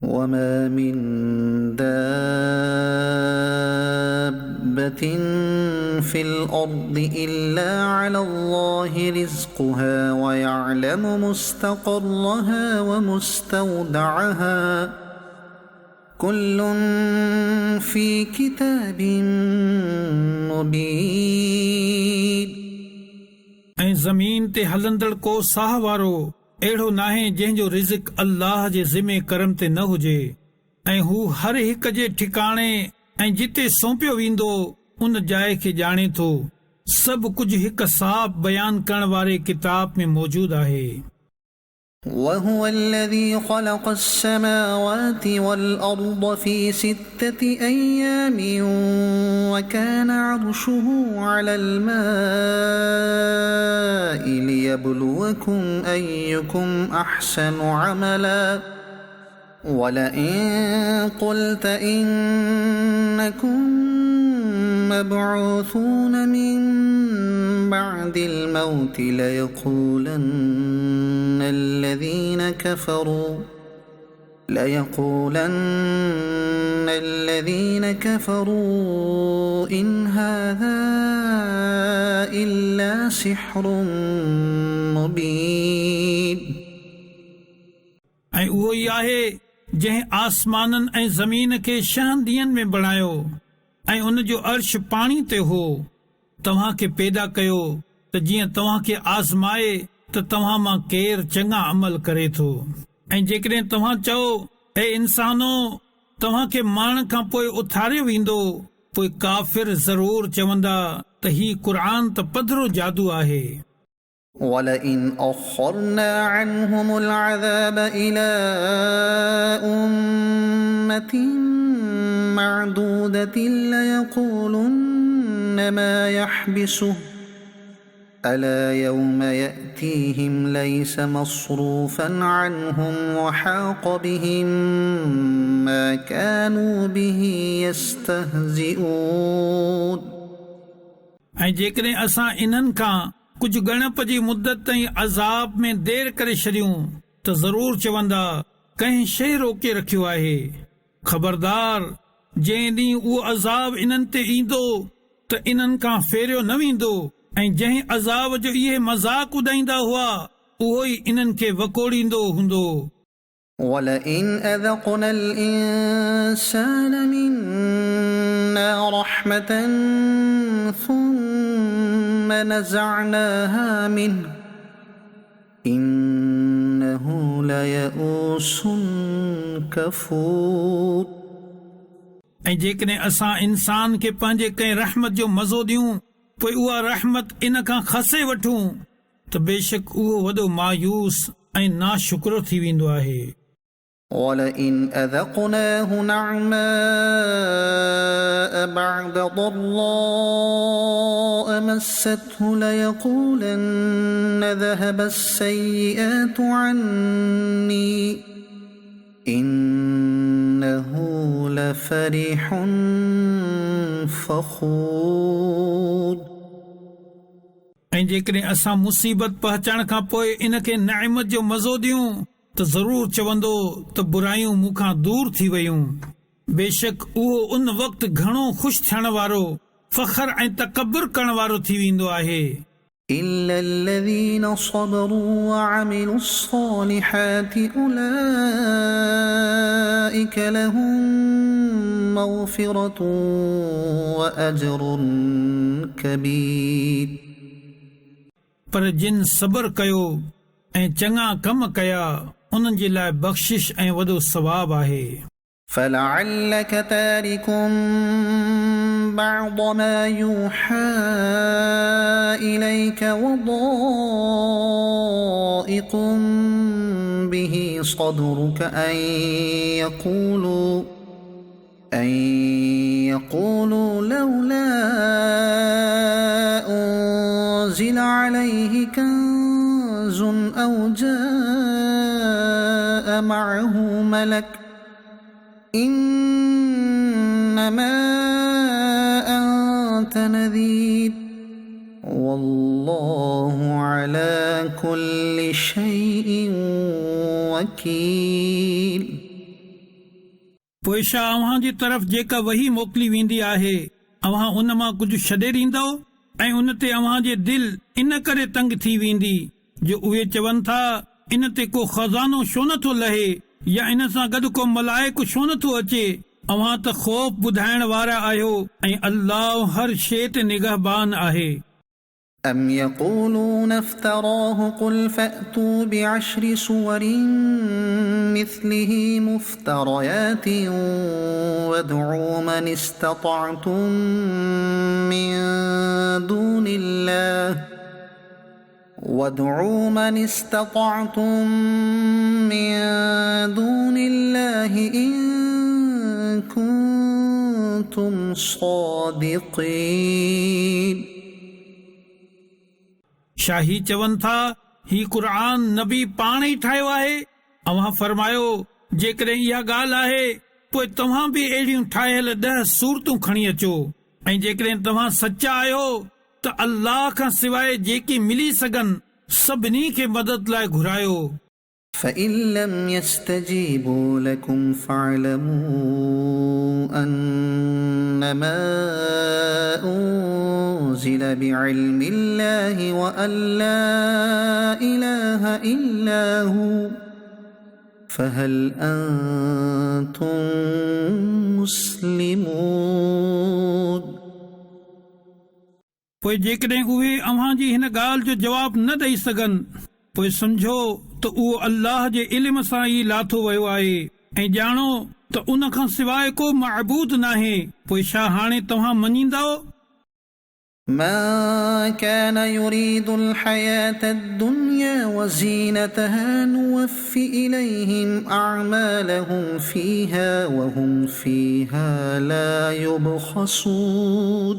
وما من دابة في الأرض إلا على الله رزقها ويعلم مستقرها ومستودعها كل في كتاب مبين. ऐं ज़मीन ते हलंदड़ को साह वारो अहिड़ो नाहे जंहिंजो रिज़्क़ अल्लाह जे ज़िमे करम ते न हुजे, ऐं हू हर हिक जे ठिकाणे ऐं जिते सौंपियो वेंदो उन जाइ खे ॼाणे थो। सभु कुझु हिक साफ़ बयान करण वारे किताब में मौजूद आहे। وهو الذي خلق السماوات والأرض في 6 أيام وكان عرشه على الماء ليبلوكم أيكم أحسن عملا ولئن قلت إنكم مبعوثون من بعد الموت ليقولن الذين كفروا إن هذا إلا سحر مبين. ऐं उहो ई आहे जंहिं आसमाननि ऐं ज़मीन खे 6 ॾींहंनि में बणायो ऐं उन जो अर्श पाणी ते हो। तव्हां खे पैदा कयो त जीअं तव्हां खे आज़माए त तव्हां मां केरु चङा अमल करे थो। ऐं जेकॾहिं तव्हां चओ ए इंसानो तव्हां खे माण्हुनि खां पोइ उथारियो वेंदो, पोइ काफ़िर ज़रूर चवंदा त ही क़ुरान त पधरो जादू आहे। ولئن أخرنا عنهم العذاب إلى أمة معدودة ليقولن ما يحبسه ألا يوم يأتيهم ليس مصروفا عنهم وحاق بهم ما كانوا به يستهزئون. ऐं जेकॾहिं असां इन्हनि खां कुझु गणप जी मुद्दत ताईं अज़ाब में देर करे छॾियूं त ज़रूर चवंदा कंहिं शइ रोके रखियो आहे। ख़बरदार जंहिं ॾींहुं उहो अज़ाब इन्हनि ते ईंदो त इन्हनि खां फेरियो न वेंदो, ऐं जंहिं अज़ाब जो इहे मज़ाक उॾाईंदा हुआ उहो ई इन्हनि खे वकोड़ींदो हूंदो। ولئن أذقنا الإنسان منا رحمة ثم نزعناها منه إنه ليئوس كفور. ऐं जेकॾहिं असां इंसान खे पंहिंजे कंहिं रहमत जो मज़ो ॾियूं पोइ उहा रहमत इन खां खसे वठूं त बेशक उहो वॾो मायूस ऐं नाशुक्रो थी वेंदो आहे। ولئن أذقناه نعماء بعد ضراء مسته ليقولن ذهب السيئات عني إنه لفرح فخور. ऐं जेकॾहिं असां मुसीबत पहुचण खां पोइ इन खे नेमत जो मज़ो ॾियूं त ज़रूर चवंदो त बुरायूं मूंखां दूर थी वयूं। बेशक उहो उन वक़्तु घणो ख़ुशि थियण वारो, फ़ख्र ऐं तकब्बुर करण वारो थी वेंदो आहे। إلا الذين صبروا وعملوا الصالحات أولئك لهم مغفرة وأجر كبير. पर जिन सबर कयो ऐं चङा कम कया उन्हनि जे लाइ बख़्शिश ऐं वॾो सवाब आहे। فلعلك تارك بعض ما يوحى إليك وضائق به صدرك أن يقولوا لولا أنزل عليه كنز أو جاء معه ملك إنما أنت نذير والله على كل شيء وكيل. पोइ छा अव्हां जी तरफ़ जेका वही मोकिली वेंदी आहे अव्हां उन मां कुझु छॾे ॾींदव ऐं उन ते अव्हां जे दिल इन करे तंग थी वेंदी जो उहे चवनि था इन ते को खज़ानो छो नथो लहे या इन सां गॾु को मलाइक छो नथो अचे। अव्हां त ख़ौफ़ ॿुधाइण वारा आहियो ऐं अल्लाह हर शइ ते निगहबान आहे। أم يقولون افتراه قل فأتوا بعشر سور مثله مفتريات وادعوا من استطعتم من دون الله إن كنتم صادقين। शाही चवनि था ही क़ुरान नबी पाण ई ठाहियो आहे। अव्हां फरमायो जेकॾहिं इहा ॻाल्हि आहे पोइ तव्हां बि अहिड़ियूं ठाहियल 10 सूरतूं खणी अचो ऐं जेकॾहिं तव्हां सचा आहियो त अल्लाह खां सवाइ जेकी मिली सघनि सभिनी खे मदद लाइ घुरायो। فإن لم يستجيبوا لكم فاعلموا أنما أنزل بعلم الله وأن لا إله إلا هو فهل أنتم مسلمون। पोइ जेकॾहिं उहे अव्हां जी हिन ॻाल्हि जो जवाब न ॾेई सघनि पोइ समझो त उहो अल्लाह जे इल्म सां ई लाथो वियो आहे ऐं ॼाणो त उन खां सवाइ को मअबूद नाहे। पोइ छा हाणे तव्हां मञींदव। من كان يريد الحياة الدنيا وزينتها نوف إليهم أعمالهم فيها وهم فيها لا يبخسون।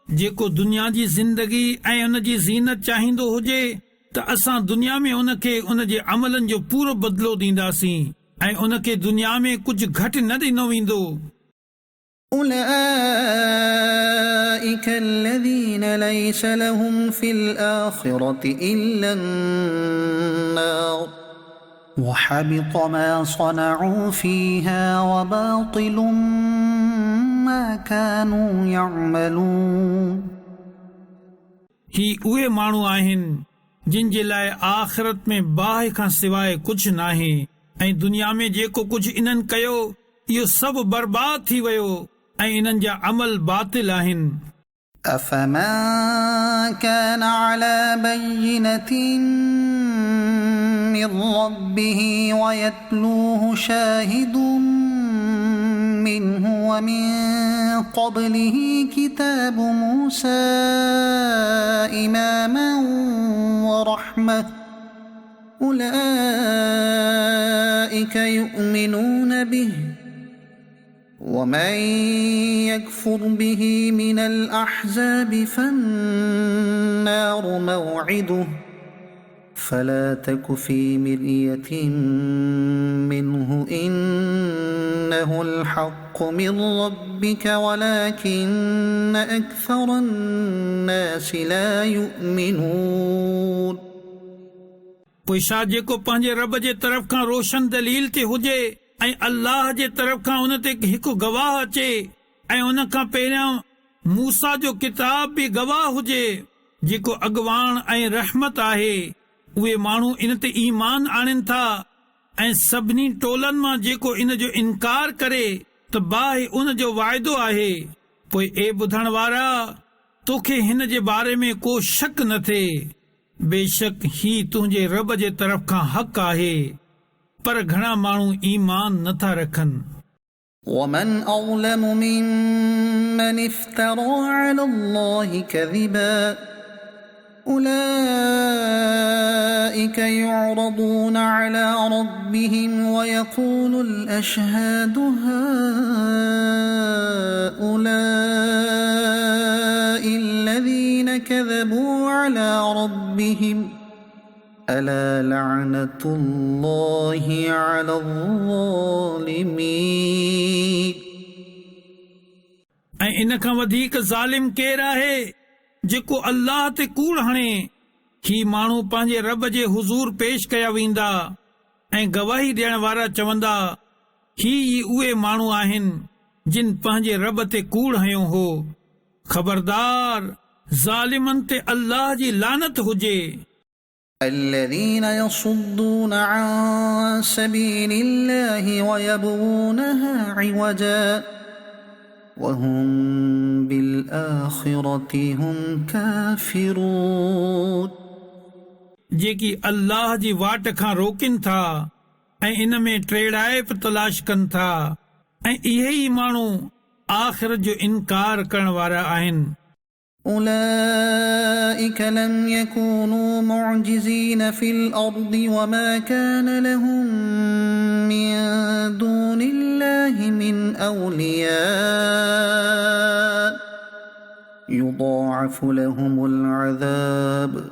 जेको दुनिया जी ज़िंदगी ऐं उन जी ज़ीनत चाहींदो हुजे त असां दुनिया में उन खे उन जे अमलनि जो पूरो बदिलो ॾींदासीं ऐं उन खे दुनिया में कुझु घटि न ॾिनो वेंदो। أولئك الذين ليس لهم في الآخرة إلا النار وحبط ما صنعوا فيها وباطل ما كانوا يعملون। ही उहे माण्हू आहिनि जिन जे लाइ आख़िरत में बाहि खां सवाइ कुझु नाहे ऐं दुनिया में जेको कुझु इन्हनि कयो इहो सभु बर्बाद थी वियो ऐं इन्हनि जा अमल बातिल आहिनि। أفمن كان على بينة من ربه ويتلوه شاهد منه ومن قبله كتاب موسى إماما ورحمة أولئك يؤمنون به ومن يكفر به من الأحزاب فالنار موعده فلا تك في مرية منه إنه الحق من ربك ولكن أكثر الناس لا يؤمنون। पोइ छा जेको पंहिंजे रब जे तरफ़ खां रोशन दलील ते हुजे ऐं अल्लाह जे तरफ़ खां उन ते हिकु गवाह अचे ऐं उन खां पहिरियां मूसा जो किताब बि गवाह हुजे जेको अॻवान ऐं रहमत आहे उहे माण्हू इन ते ईमान आणनि था ऐं सभिनी टोलनि मां जेको इन जो इनकार करे त बाहि उन जो वाइदो आहे। पोइ ए ॿुधण वारा तोखे हिन जे बारे में को शक न थिए बेशक ही तुंहिंजे रब जे तरफ़ खां हक़ आहे पर घणा माण्हू ईमान नथा रखनि। ومن أظلم ممن افترى على الله كذبا أولئك يعرضون على ربهم ويقول الأشهاد هؤلاء الذين كذبوا على ربهم ألا لعنة الله على الظالمين। ऐं इन खां वधीक ज़ालिम केरु आहे जेको अल्लाह ते कूड़ हणे। ही माण्हू पंहिंजे रब जे हुज़ूर पेश कया वेंदा ऐं गवाही ॾियण वारा चवंदा ही उहे माण्हू आहिनि जिन पंहिंजे रब ते कूड़ हयो हो। ख़बरदार ज़ालिमनि ते अल्लाह जी लानत हुजे। الذين يصدون عن سبيل الله ويبغونها عوجا وهم بالآخرة هم كافرون जेकी अल्लाह जी वाट खां रोकिन था ऐं इन में टेड़ाइप तलाश कनि था ऐं इहे ई माण्हू आख़िरत जो इनकार करण वारा आहिनि। أولئك لم يكونوا معجزين في الأرض وما كان لهم من دون الله من أولياء يضاعف لهم العذاب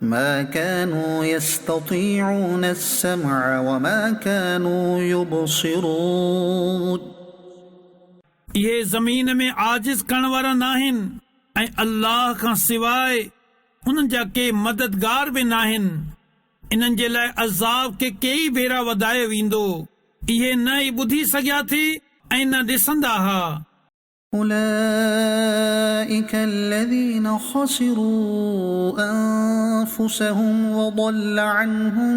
ما كانوا يستطيعون السمع وما كانوا يبصرون इहे ज़मीन में आजिज़ करण वारा नाहिनि ऐं अल्लाह खां सवाइ उन्हनि जा के मददगार बि नाहिनि। इन्हनि जे लाइ अज़ाब के कई भेरा वधायो वेंदो। इहे न ई ॿुधी सघिया थी ऐं न ॾिसंदा हुआ। أولئك الذين خسروا أنفسهم وضل عنهم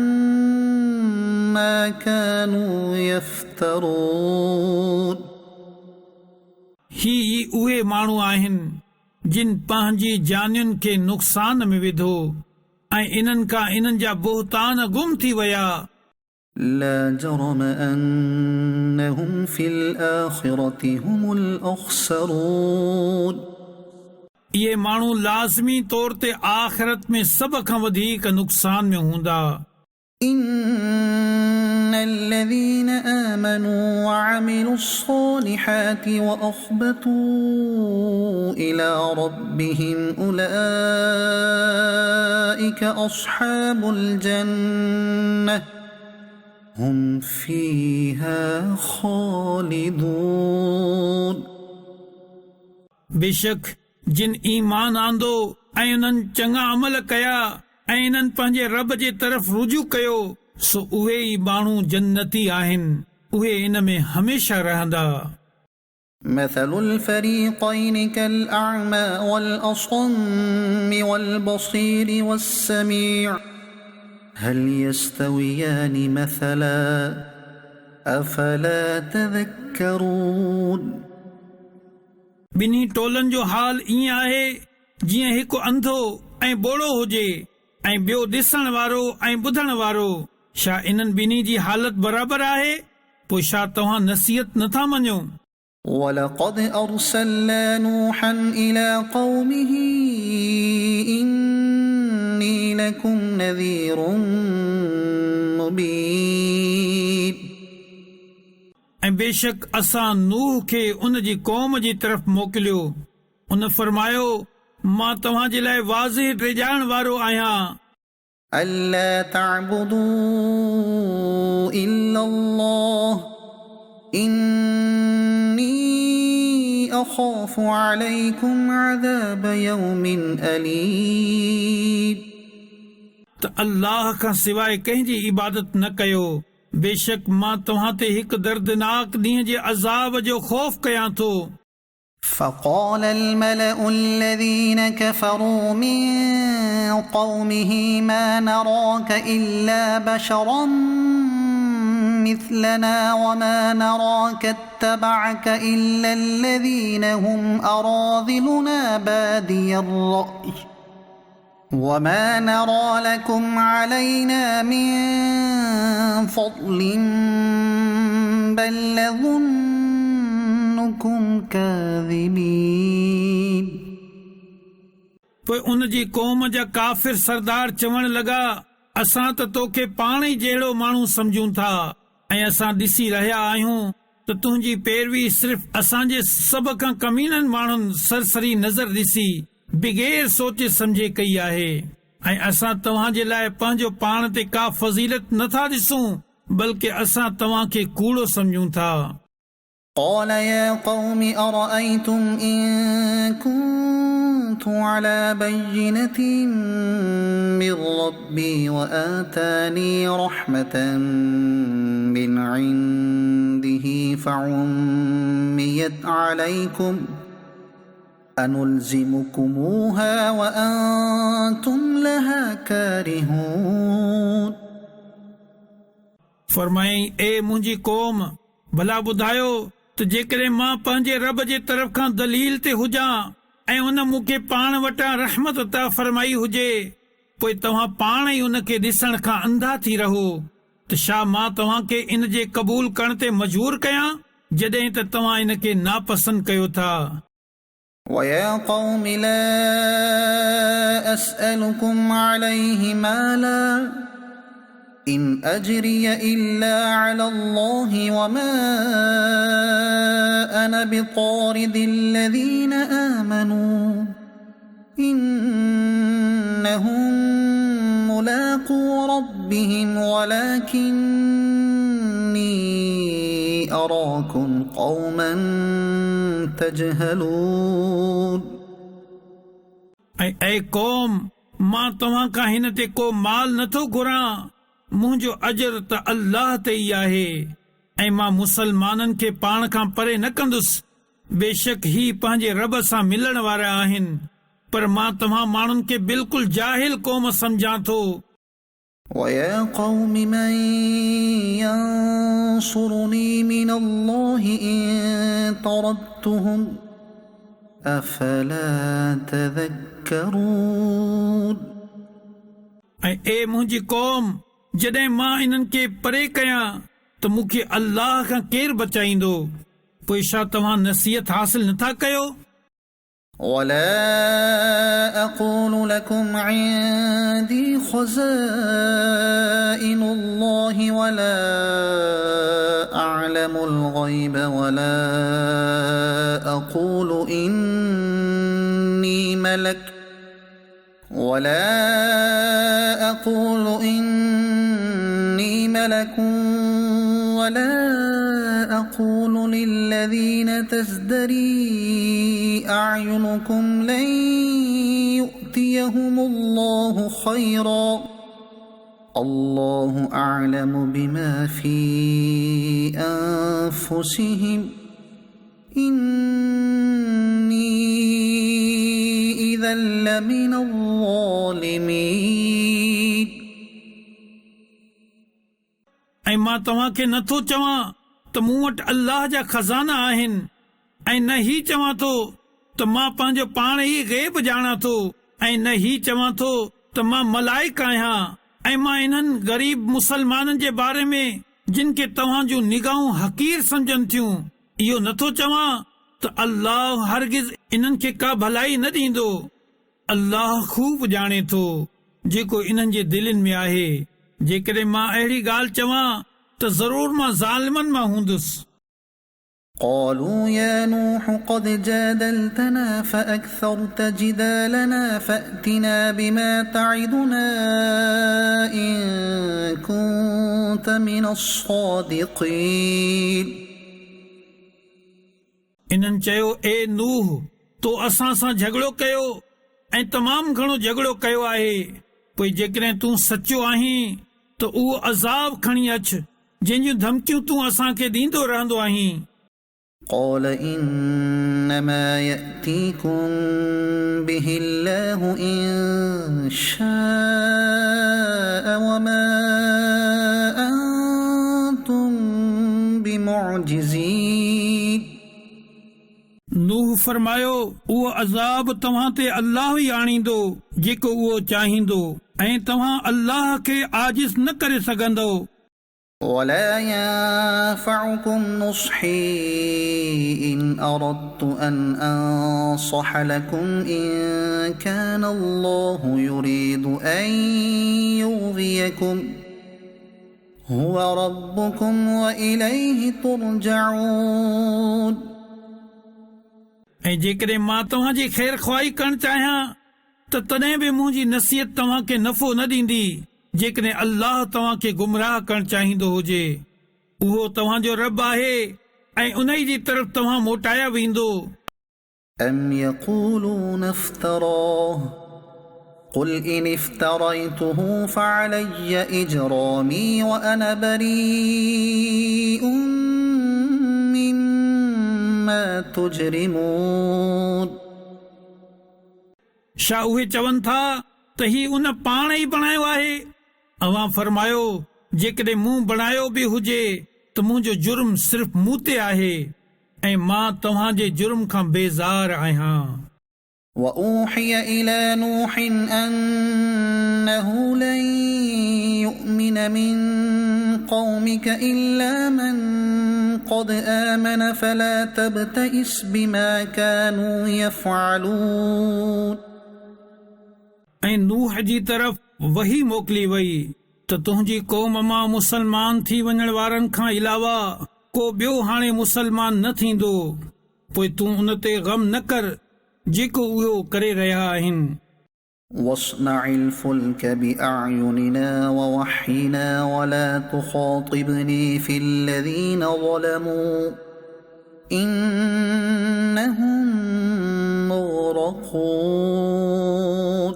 ما كانوا يفترون ही उहे माण्हू आहिनि जिन पंहिंजी जानियुनि खे नुक़सान में विधो ऐं इन्हनि खां इन्हनि जा बोहतान गुम थी विया। لا جرم أنهم في الآخرة هم الأخسرون इहे माण्हू लाज़मी तौर ते आख़िरत में सभ खां वधीक नुक़सान में हूंदा। إن الذين آمنوا وعملوا الصالحات وأخبتوا إلى ربهم أولئك أصحاب الجنة هم فيها خالدون बेशक जिन ईमान आंदो ऐं उन्हनि चङा अमल कया ऐं इन्हनि पंहिंजे रब जे तरफ़ रुजू कयो सो उहे ई माण्हू जन्नती आहिनि। उहे इन में हमेशा रहंदा। مثل الفريقين كالأعمى والأصم والبصير والسميع هل يستويان مثلا أفلا تذكرون ॿिन्ही टोलनि जो हाल ईअं आहे जीअं हिकु अंधो ऐं ॿोड़ो हुजे ऐं ॿियो ॾिसण वारो ऐं ॿुधण वारो। छा इन्हनि ॿिन्ही जी हालत बराबरि आहे? पोइ छा तव्हां नसीहत नथा मञो? ولقد أرسلنا نوحا إلى قومه إني لكم نذير مبين ऐं बेशक असां नूह खे उन जी क़ौम जी तरफ़ मोकिलियो। उन फरमायो मां तव्हां जे लाइ वाज़िह टिजाइण वारो आहियां। ألا تعبدوا إلا الله إني أخاف عليكم عذاب يوم أليم त अल्लाह खां सवाइ कंहिंजी इबादत न कयो। बेशक मां तव्हां ते हिकु दर्दनाक ॾींहं जे अज़ाब जो ख़ौफ़ कयां थो। فقال الملأ الذين كفروا من قومه ما نراك إلا بشرا مثلنا وما نراك اتبعك إلا الذين هم أراذلنا بادي الرأي وما نرى لكم علينا من فضل بل نظنكم كاذبين पोइ उन जी क़ौम जा काफ़िर सरदार चवण लॻा असां त तोखे पाण ई जहिड़ो माण्हू सम्झूं था ऐं असां ॾिसी रहिया आहियूं त तुंहिंजी पैरवी सिर्फ़ असांजे सभ खां कमीननि माण्हुनि सरसरी नज़र ॾिसी बिगैर सोचे समझे कई आहे ऐं असां तव्हां जे लाइ पंहिंजो पाण ते का फज़ीलत नथा ॾिसूं बल्कि असां तव्हां खे कूड़ो सम्झूं था। قال يا قوم أرأيتم إن كنت على بينة من ربي وآتاني رحمة من عند فعميت عليكم أنلزمكموها وأنتم لها كارهون फरमाई ए मुंहिंजी क़ौम भला ॿुधायो त जेकॾहिं मां पंहिंजे रब जे तरफ़ खां दलील ते हुजां ऐं उन मूंखे पाण वटां रहमत अता फरमाई हुजे पोइ तव्हां पाण ई उन खे ॾिसण खां अंधा थी रहो त छा मां तव्हां खे इन जे क़बूल करण ते मजबूर कयां जॾहिं त तव्हां इन खे नापसंद कयो था ويا قوم لا أسألكم عليه مالا إن أجري إلا على الله وما أنا بطارد الذين آمنوا إنهم ملاقو ربهم ولكني أراكم قوما تجهلون ऐं क़ौम मां तव्हां खां हिन ते को माल नथो घुरां मुंहिंजो अजर त अल्लाह ते ई आहे ऐं मां मुसलमाननि खे पाण खां परे न कंदुसि बेशक ही पंहिंजे रब सां मिलण वारा आहिनि पर मां तव्हां माण्हुनि खे बिल्कुलु जाहिल क़ौम सम्झां थो ويا قوم من ينصرني من الله إن طردتهم أفلا تذكرون ऐं ए मुंहिंजी क़ौम जॾहिं मां इन्हनि खे परे कयां त मूंखे अल्लाह खां केरु बचाईंदो पोइ छा तव्हां नसीहत हासिल नथा कयो ولا أقول لكم عندي خزائن الله ولا أعلم الغيب ولا أقول إني ملك ولا أقول للذين تزدري أعينكم لن يؤتيهم الله خيرا الله أعلم بما في أنفسهم إني إذا لمن الظالمين ऐं मां तव्हां खे नथो चवां त मूं वटि अल्लाह जा खज़ाना आहिनि ऐं न ही चवां थो त मां पंहिंजो पाण ई ग़ैब ॼाणां थो ऐं न ही चवां थो त मां मलाइक आहियां ऐं मां इन्हनि ग़रीब मुसलमाननि जे बारे में जिन खे तव्हां जूं निगाहूं हक़ीर सम्झनि थियूं इहो नथो चवां त अल्लाह हरगिज़ इन्हनि खे का भलाई न ॾींदो अल्लाह खूब ॼाणे थो जेको इन्हनि जे दिलनि में आहे जेकॾहिं मां अहिड़ी ॻाल्हि चवां त ज़रूर मां ज़ालिमनि मां हूंदुसि قالوا يا نوح قد جادلتنا فأكثرت جدالنا فأتنا بما تعدنا إن كنت من الصادقين इन्हनि चयो ए नूह तो असां सां झगड़ो कयो ऐं तमामु घणो झगड़ो कयो आहे पोइ जेकॾहिं तूं सचो आहीं त उहो अज़ाब खणी अच जंहिंजूं धमकियूं तूं असांखे ॾींदो रहंदो आहीं قال إنما يأتيكم به الله إن شاء وما أنتم بمعجزين नूह फरमायो उहो अज़ाब तव्हां ते अल्लाह ई आणींदो जेको उहो चाहींदो ऐं तव्हां अल्लाह खे आजिज़ न करे सघंदो ولا ينفعكم نصحي إن أردت أن أنصح لكم إن كان الله يريد أن يغويكم هو ربكم وإليه ترجعون ऐं जेकॾहिं मां तव्हांजी ख़ैर ख़्वाही करणु चाहियां त तॾहिं बि मुंहिंजी नसीहत तव्हां खे नफ़ो न ॾींदी जेकॾहिं अल्लाह तव्हां खे गुमराह करणु चाहींदो हुजे उहो तव्हांजो रब आहे ऐं उन जी तरफ़ तव्हां मोटाया वेंदो أم يقولون افتراه قل إن افتريته فعلي إجرامي وأنا بريء تجرمون छा उहे चवनि था त ही उन पाण ई बणायो आहे? अवां फरमायो, जेकॾहिं मूं बणायो बि हुजे त मुंहिंजो जुर्म सिर्फ़ मूं ते आहे ऐं मां तव्हां जे जुर्म खां बेज़ार आहियां. وأوحي إلى نوح أنه لن يؤمن من قومك إلا من قد آمن فلا تبتئس بما كانوا يفعلون ऐं नूह जी तरफ़ वही मोकिली वई त तुंहिंजी क़ौम मां मुसलमान थी वञण वारनि खां अलावा को ॿियो हाणे मुसलमान न थींदो. पोइ तूं उन ते ग़म न कर जेको उहो करे रहिया आहिनि. واصنع الفلك بأعيننا ووحينا ولا تخاطبني في الذين ظلموا إنهم مغرقون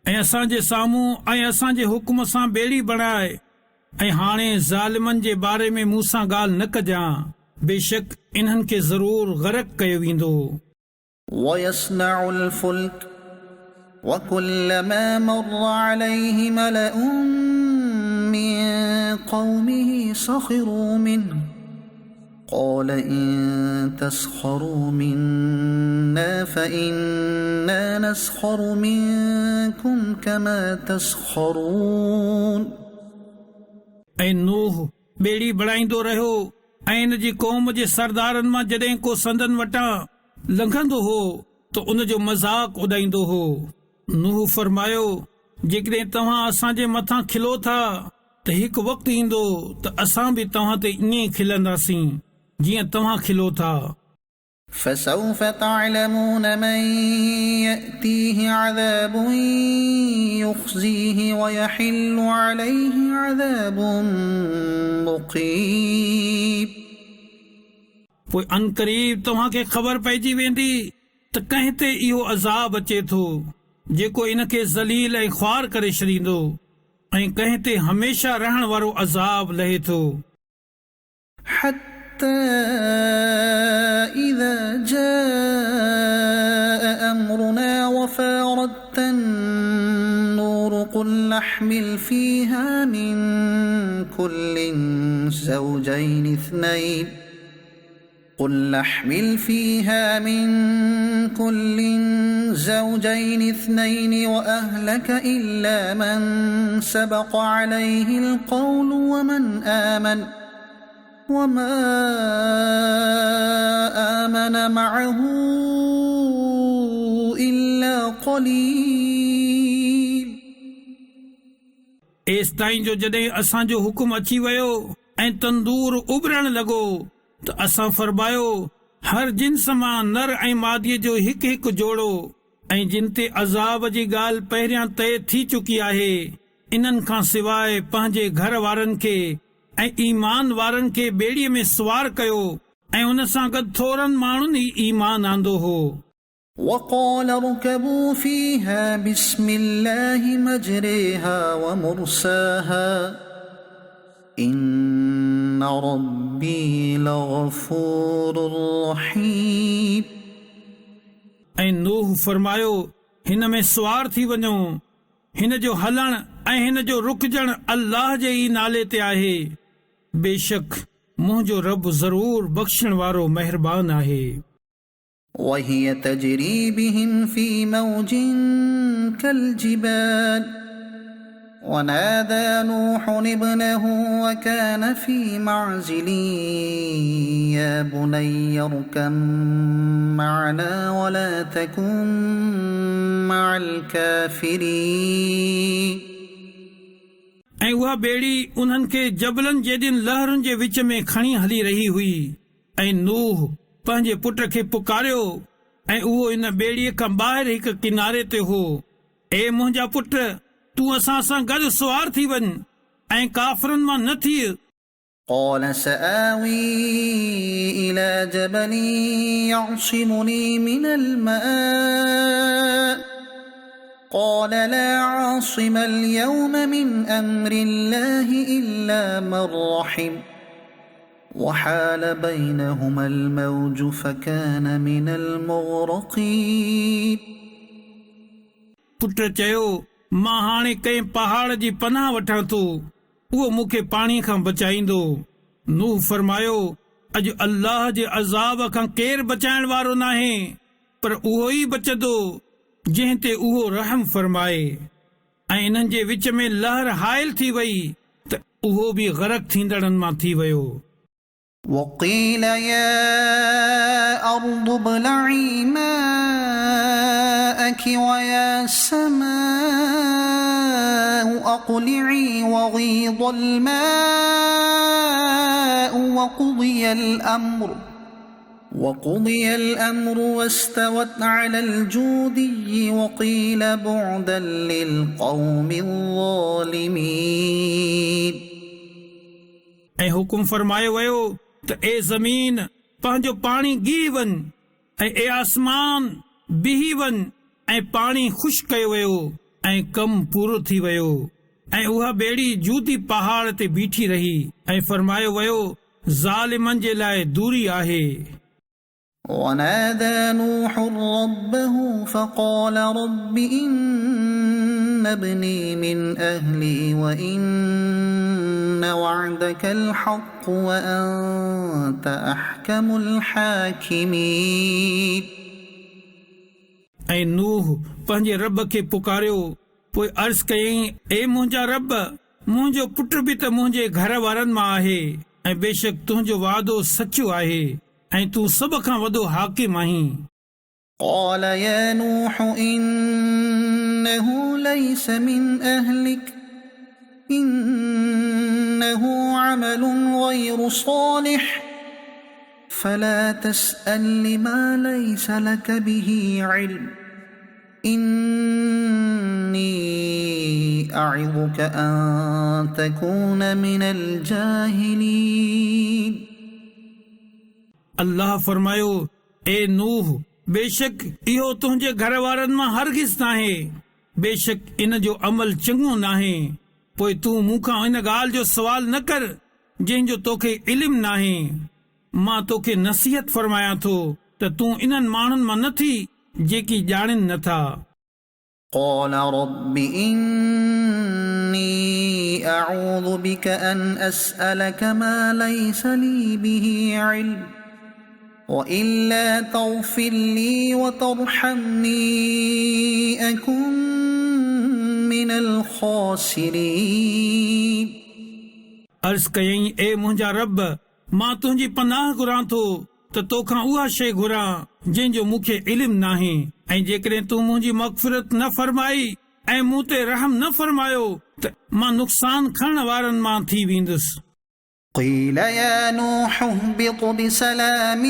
ऐं असांजे साम्हूं ऐं असांजे हुकुम सां ॿेड़ी बणाए ऐं हाणे ज़ालिमनि जे बारे में मूं सां ॻाल्हि न कजां. बेशक इन्हनि खे ज़रूर ग़रक़ कयो वेंदो. ويصنع الفلك وكلما مر عليه ملأ من قومه سخروا منه قال إن تسخروا منا فإنا نسخر منكم كما تسخرون ऐं नूह ॿेड़ी बणाईंदो रहियो ऐं इन जी क़ौम जे सरदारनि मां जॾहिं को संदन वटां लंघंदो हो त उन जो मज़ाक उॾाईंदो हो. नूह फरमायो, जेकॾहिं तव्हां असांजे मथां खिलो था त हिकु वक़्तु ईंदो त असां बि तव्हां ते ईअं खिलंदासीं जीअं तव्हां खिलो था. فسوف تعلمون من يأتيه عذاب يخزيه ويحل عليه عذاب مقيم पोइ अनकरीब तव्हां खे ख़बर पइजी वेंदी त कंहिं ते इहो अज़ाब अचे थो जेको इन खे ज़लील ऐं ख़्वार करे छॾींदो ऐं कंहिं ते हमेशा रहण वारो अज़ाब लहे थो. حتى إذا جاء أمرنا وفارت النور قل نحمل فيها من كل زوجين اثنين وأهلك إلا من سبق عليه القول ومن آمن وما آمن معه إلا قليل एस ताईं जो जॾहिं असांजो हुकुम अची वियो ऐं तंदूर उभरण लॻो त असां फरमायो, हर जिन्स मां नर ऐं मादीअ जो हिकु हिकु जोड़ो ऐं जिन ते अज़ाब जी ॻाल्हि पहिरियां तइ थी चुकी आहे इन्हनि खां सवाइ पंहिंजे घर वारनि खे ऐं ईमान वारनि खे ॿेड़ीअ में सुवार कयो ऐं उन सां गॾु थोरनि माण्हुनि ई ईमान आंदो हो. وقال اركبوا فيها بسم الله مجريها ومرساها إن ربي لغفور رحيم ऐं नूह फरमायो, हिन में सुवार थी वञो, हिन जो हलण ऐं हिन जो रुकजण अल्लाह जे ई नाले ते आहे. बेशक मुंहिंजो रब ज़रूर बख़्शण वारो महिरबान आहे. وهي تجري بهم في موج كالجبال ونادى نوح ابنه وكان في معزل يا بني اركب معنا ولا تكن مع الكافرين ऐं उहा ॿेड़ी उन्हनि खे जबलनि जेॾिन लहरुनि जे विच में खणी हली रही हुई ऐं नूह पंहिंजे पुट खे पुकारियो ऐं उहो इन ॿेड़ीअ खां ॿाहिरि हिकु किनारे ते हो. ए मुंहिंजा पुट, तूं असां सां गॾु सुवार थी वञ ऐं काफ़िरनि मां न थी. قال سآوي إلى جبل يعصمني من الماء قال لا عاصم اليوم من أمر الله إلا من رحم وحال بينهما الموج فكان من المغرقين पुट चयो मां हाणे कंहिं पहाड़ जी पनाह वठां थो उहो मूंखे पाणी खां बचाईंदो। नूह फरमायो अॼु अल्लाह जे अज़ाब खां केरु बचाइण वारो नाहे पर उहो ई बचंदो जंहिं ते उहो रहम फरमाए। ऐं इन्हनि जे विच में लहर हाइल थी वई त उहो बि गरक थींदड़नि मां थी वियो। وقيل يا أرض ابلعي ماءك ويا سماء أقلعي وغيض الماء وقضي الأمر واستوت على الجودي وقيل بعدا للقوم الظالمين ऐं हुकुम फरमायो वियो त ए ज़मीन पंहिंजो पाणी ॻीह वञ ऐं ए आसमान बिही वञ ऐं पाणी ख़ुश कयो वियो ऐं कमु पूरो थी वियो ऐं उहा ॿेड़ी जूदी पहाड़ ते बीठी रही ऐं फरमायो वियो ज़ालिमनि जे लाइ दूरी आहे। ونادى نوح ربه فقال رب إن ابني من أهلي وإن وعدك الحق وأنت أحكم الحاكمين ऐं नूह पंहिंजे रब खे पुकारियो पोइ अर्ज़ कयईं ए मुंहिंजा रब मुंहिंजो पुट बि त मुंहिंजे घर वारनि मां आहे ऐं बेशक तुंहिंजो वादो सचो आहे ऐं तूं सभ खां वॾो हाकिम आहीं। قال يا نوح إنه ليس من أهلك إنه عمل غير صالح فلا تسأل لما ليس لك به علم إني أعظك أن تكون من الجاهلين अल्लाह फरमायो ए नूह बेशक इहो तुंहिंजे घर वारनि मां हरगिज़ नाहे बेशक इन जो अमल चङो नाहे पोइ तूं मूंखां इन ॻाल्हि जो सुवाल न कर जंहिंजो तोखे इल्मु नाहे। मां तोखे नसीहत फरमायां थो त तूं इन्हनि माण्हुनि मां न थी जेकी ॼाणनि नथा। قال رب إني أعوذ بك أن أسألك ما ليس لي به علم وإلا تغفر لي وترحمني أكن من الخاسرين अर्ज़ कयईं ए मुंहिंजा रब मां तुंहिंजी पनाह घुरां थो त तोखां उहा शइ घुरां जंहिंजो मूंखे इल्मु नाहे ऐं जेकॾहिं तूं मुंहिंजी मग़फ़िरत न फरमाई ऐं मूं ते रहम न फरमायो त मां नुक़सान खणण वारनि मां थी वेंदुसि। قيل يا نوح اهبط بسلام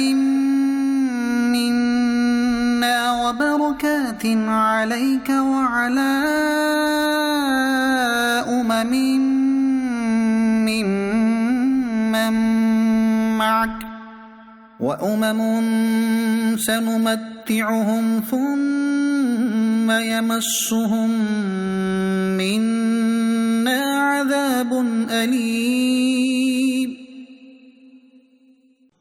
منا وبركات عليك وعلى أمم ممن معك وأمم سنمتعهم ثم يمسهم منا عذاب أليم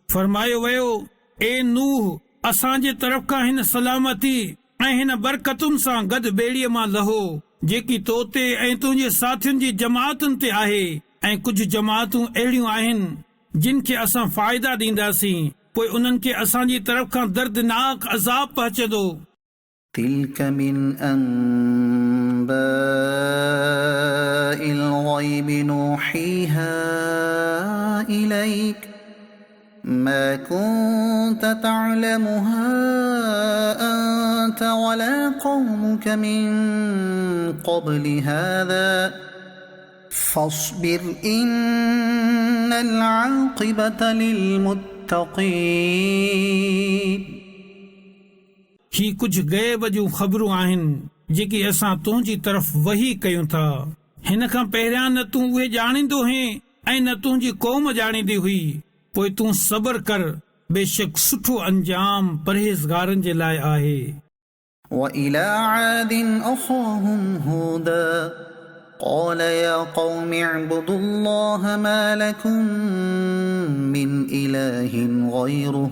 फरमायो वियो ए नूह असांजे तरफ़ खां हिन सलामती ऐं हिन बरकतुनि सां गॾु ॿेड़ीअ मां लहो जेकी तो ते ऐं तुंहिंजे साथियुनि जी जमातुनि ते आहे ऐं कुझु जमातूं अहिड़ियूं आहिनि जिन खे असां फ़ाइदा ॾींदासीं पोइ उन्हनि खे असांजी तरफ़ खां दर्दनाक अज़ाब पहुचंदो। تلك من أنباء الغيب نوحيها إليك ما كنت تعلمها أنت ولا قومك من قبل هذا فاصبر إن العاقبة للمتقين ही कुझु ग़ैब जूं ख़बरूं आहिनि जेकी असां तुंहिंजी तरफ़ वही कयूं था। हिन खां पहिरियां न तूं उहे ॼाणींदो हैं ऐं न तुंहिंजी क़ौम ॼाणींदी हुई पोइ तूं सबर कर बेशक सुठो अंजाम परहेज़गारनि जे लाइ आहे। وإلى عاد أخاهم هودا قال يا قوم اعبدوا الله ما لكم من إله غيره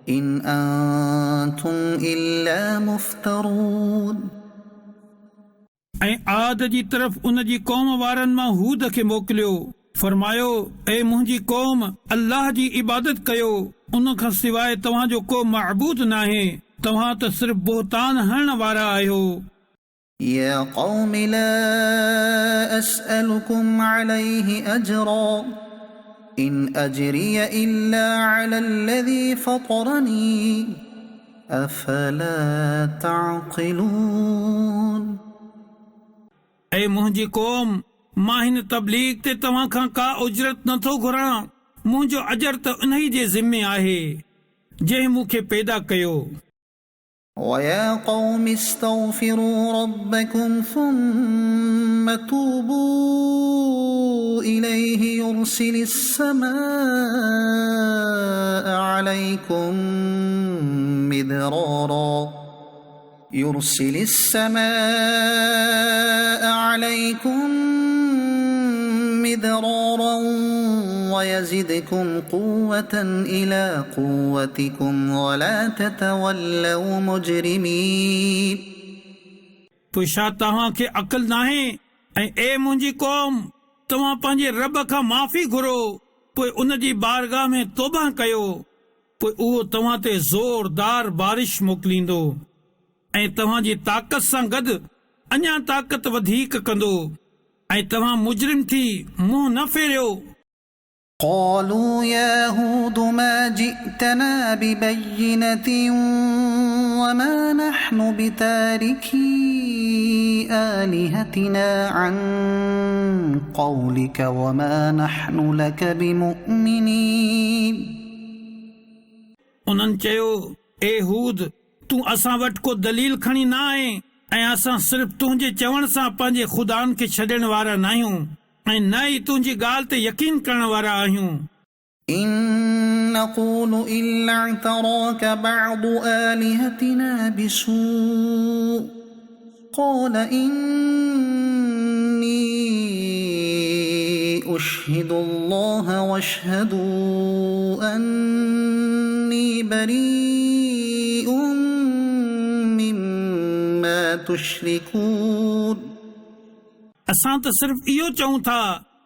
إن أنتم إلا مفترون ऐं आद जी तरफ़ उन जी क़ौम वारनि मां हूद खे मोकिलियो फरमायो ऐ मुंहिंजी क़ौम अल्लाह जी इबादत कयो उन खां सवाइ तव्हांजो को मअबूद नाहे तव्हां त सिर्फ़ बोहतान हणण वारा आहियो يا قوم لا أسألكم عليه أجرا إن أجري إلا على الذي فطرني أفلا تعقلون ऐं मुंहिंजी क़ौम मां हिन तबलीग ते तव्हां खां का उजरत नथो घुरां मुंहिंजो अजर त उन्ही जे ज़िम्मे आहे जंहिं मूंखे पैदा कयो ويا قوم استغفروا ربكم ثم توبوا إليه يرسل السماء عليكم مدرارا ويزدكم قوة إلى قوتكم ولا تتولوا مجرمين पोइ छा तव्हांखे अक़ल नाहे ऐं ए मुंहिंजी क़ौम तव्हां पंहिंजे रब खां माफ़ी घुरो पोइ उन जी बारगाह में तौबा कयो पोइ उहो तव्हां ते ज़ोरदार बारिश मोकिलींदो ऐं तव्हांजी ताक़त सां गॾु अञा ताक़त वधीक कंदो ऐं तव्हां मुजरिम थी मुंहुं न फेरियो قالوا يا هود ما جئتنا ببينة وما نحن بتاركي آلهتنا عن قولك وما نحن لك بمؤمنين उन्हनि चयो ए हूद तूं असां वटि को दलील खणी न आए ऐं असां सिर्फ़ तुंहिंजे चवण सां पंहिंजे ख़ुदानि खे छॾण वारा न आहियूं ऐं न ई तुंहिंजी ॻाल्हि ते यकीन करण वारा आहियूं إن نقول إلا اعتراك بعض آلهتنا بسوء قال إني أشهد الله واشهدوا أني بريء مما تشركون असां त सिर्फ़ इहो चऊं था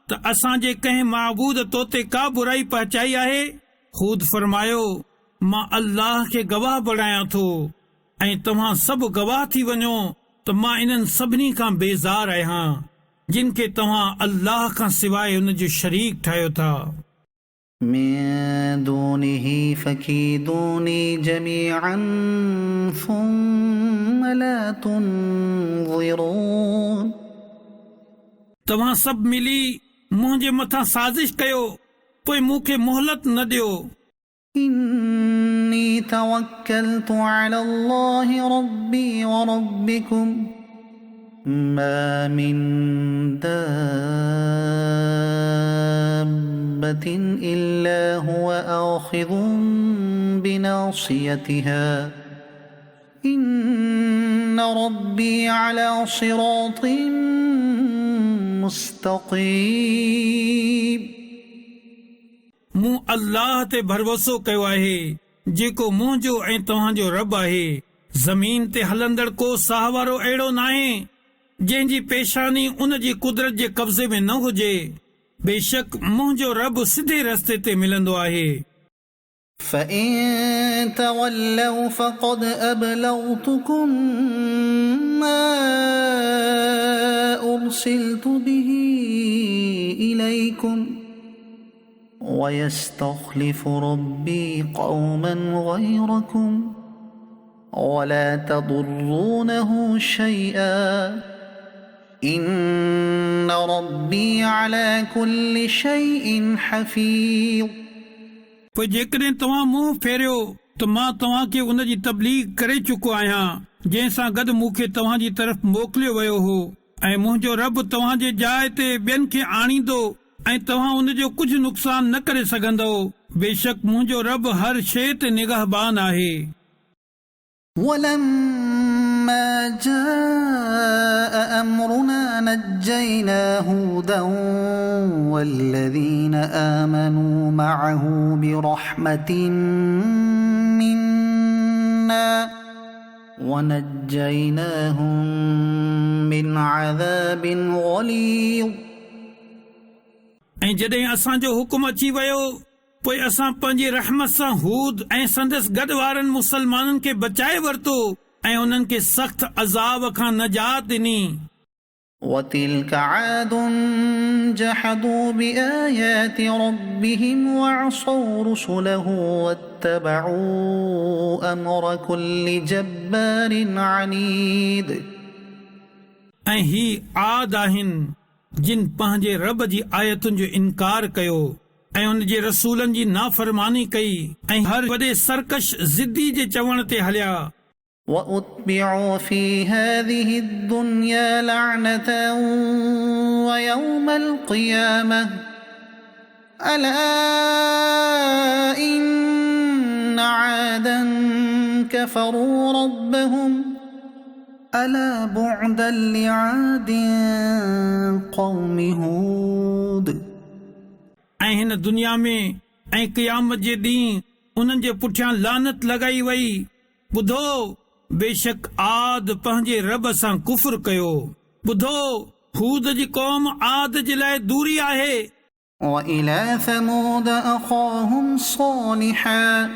त असांजे कंहिं महबूद तो ते का बुराई पहुचाई आहे ख़ुद फरमायो मां अल्लाह खे गवाह बणायां थो ऐं तव्हां सभु गवाह थी वञो त मां इन्हनि सभिनी खां बेज़ार आहियां जिन खे तव्हां अल्लाह खां सवाइ हुन जो शरीक ठाहियो था من دونه فكيدوني جميعا ثم لا تنظرون तव्हां सभु मिली मुंहिंजे मथां साज़िश कयो पोइ मूंखे मोहलत न ॾियो إني توكلت على الله ربي وربكم ما من دابة إلا هو آخذ بناصيتها إن ربي على صراط मुस्तक़ीम मूं अल्लाह ते भरोसो कयो आहे जेको मुंहिंजो ऐं तव्हांजो रब आहे ज़मीन ते हलंदड़ को साह वारो अहिड़ो नाहे जंहिंजी पेशानी उन जी कुदरत जे कब्ज़े में न हुजे बेशक मुंहिंजो रब सिधे रस्ते ते मिलंदो आहे فإن تولوا فقد أبلغتكم ما أرسلت به إليكم ويستخلف ربي قوما غيركم ولا تضرونه شيئا إن ربي على كل شيء حفيظ पोइ जेकॾहिं तव्हां मुंहुं फेरियो त मां तव्हांखे उन जी तबलीग करे चुको आहियां जंहिं सां गॾु मूंखे तव्हांजी तरफ़ मोकिलियो वियो हो ऐं मुंहिंजो रब तव्हांजे जाइ ते ॿियनि खे आणींदो ऐं तव्हां उन जो कुझु नुक़सान न करे सघंदो बेशक मुंहिंजो रब हर शइ ते निगहबान आहे ولما جاء أمرنا نجينا هودا والذين آمنوا معه برحمة منا ونجيناهم من عذاب غليظ ऐं जॾहिं असांजो हुकुम अची वियो पोइ असां पंहिंजी रहमत सां हूद ऐं संदसि गॾु वारनि मुसलमाननि खे बचाए वरितो ऐं उन्हनि खे सख़्त अज़ाब खां नजात ॾिनी وتلك عاد جحدوا بآيات ربهم وعصوا رسله واتبعوا أمر كل جبار عنيد ऐं ही आद आहिनि जिन पंहिंजे रब जी आयतुनि जो इनकार कयो ऐं उन जे रसूलनि जी नाफ़रमानी कई ऐं हर वॾे सरकश ज़िद्दी जे चवण ते हलिया وأتبعوا في هذه الدنيا لعنة ويوم القيامة ألا إن عادا كفروا ربهم ألا بعدا لعاد قوم هود ऐं हिन दुनिया में ऐं क़यामत जे ॾींहुं उन्हनि जे पुठियां लानत लॻाई वई ॿुधो बेशक आद पंहिंजे रब सां कुफ्र कयो ॿुधो हूद जी क़ौम आद जे लाइ दूरी आहे وإلى ثمود أخاهم صالحا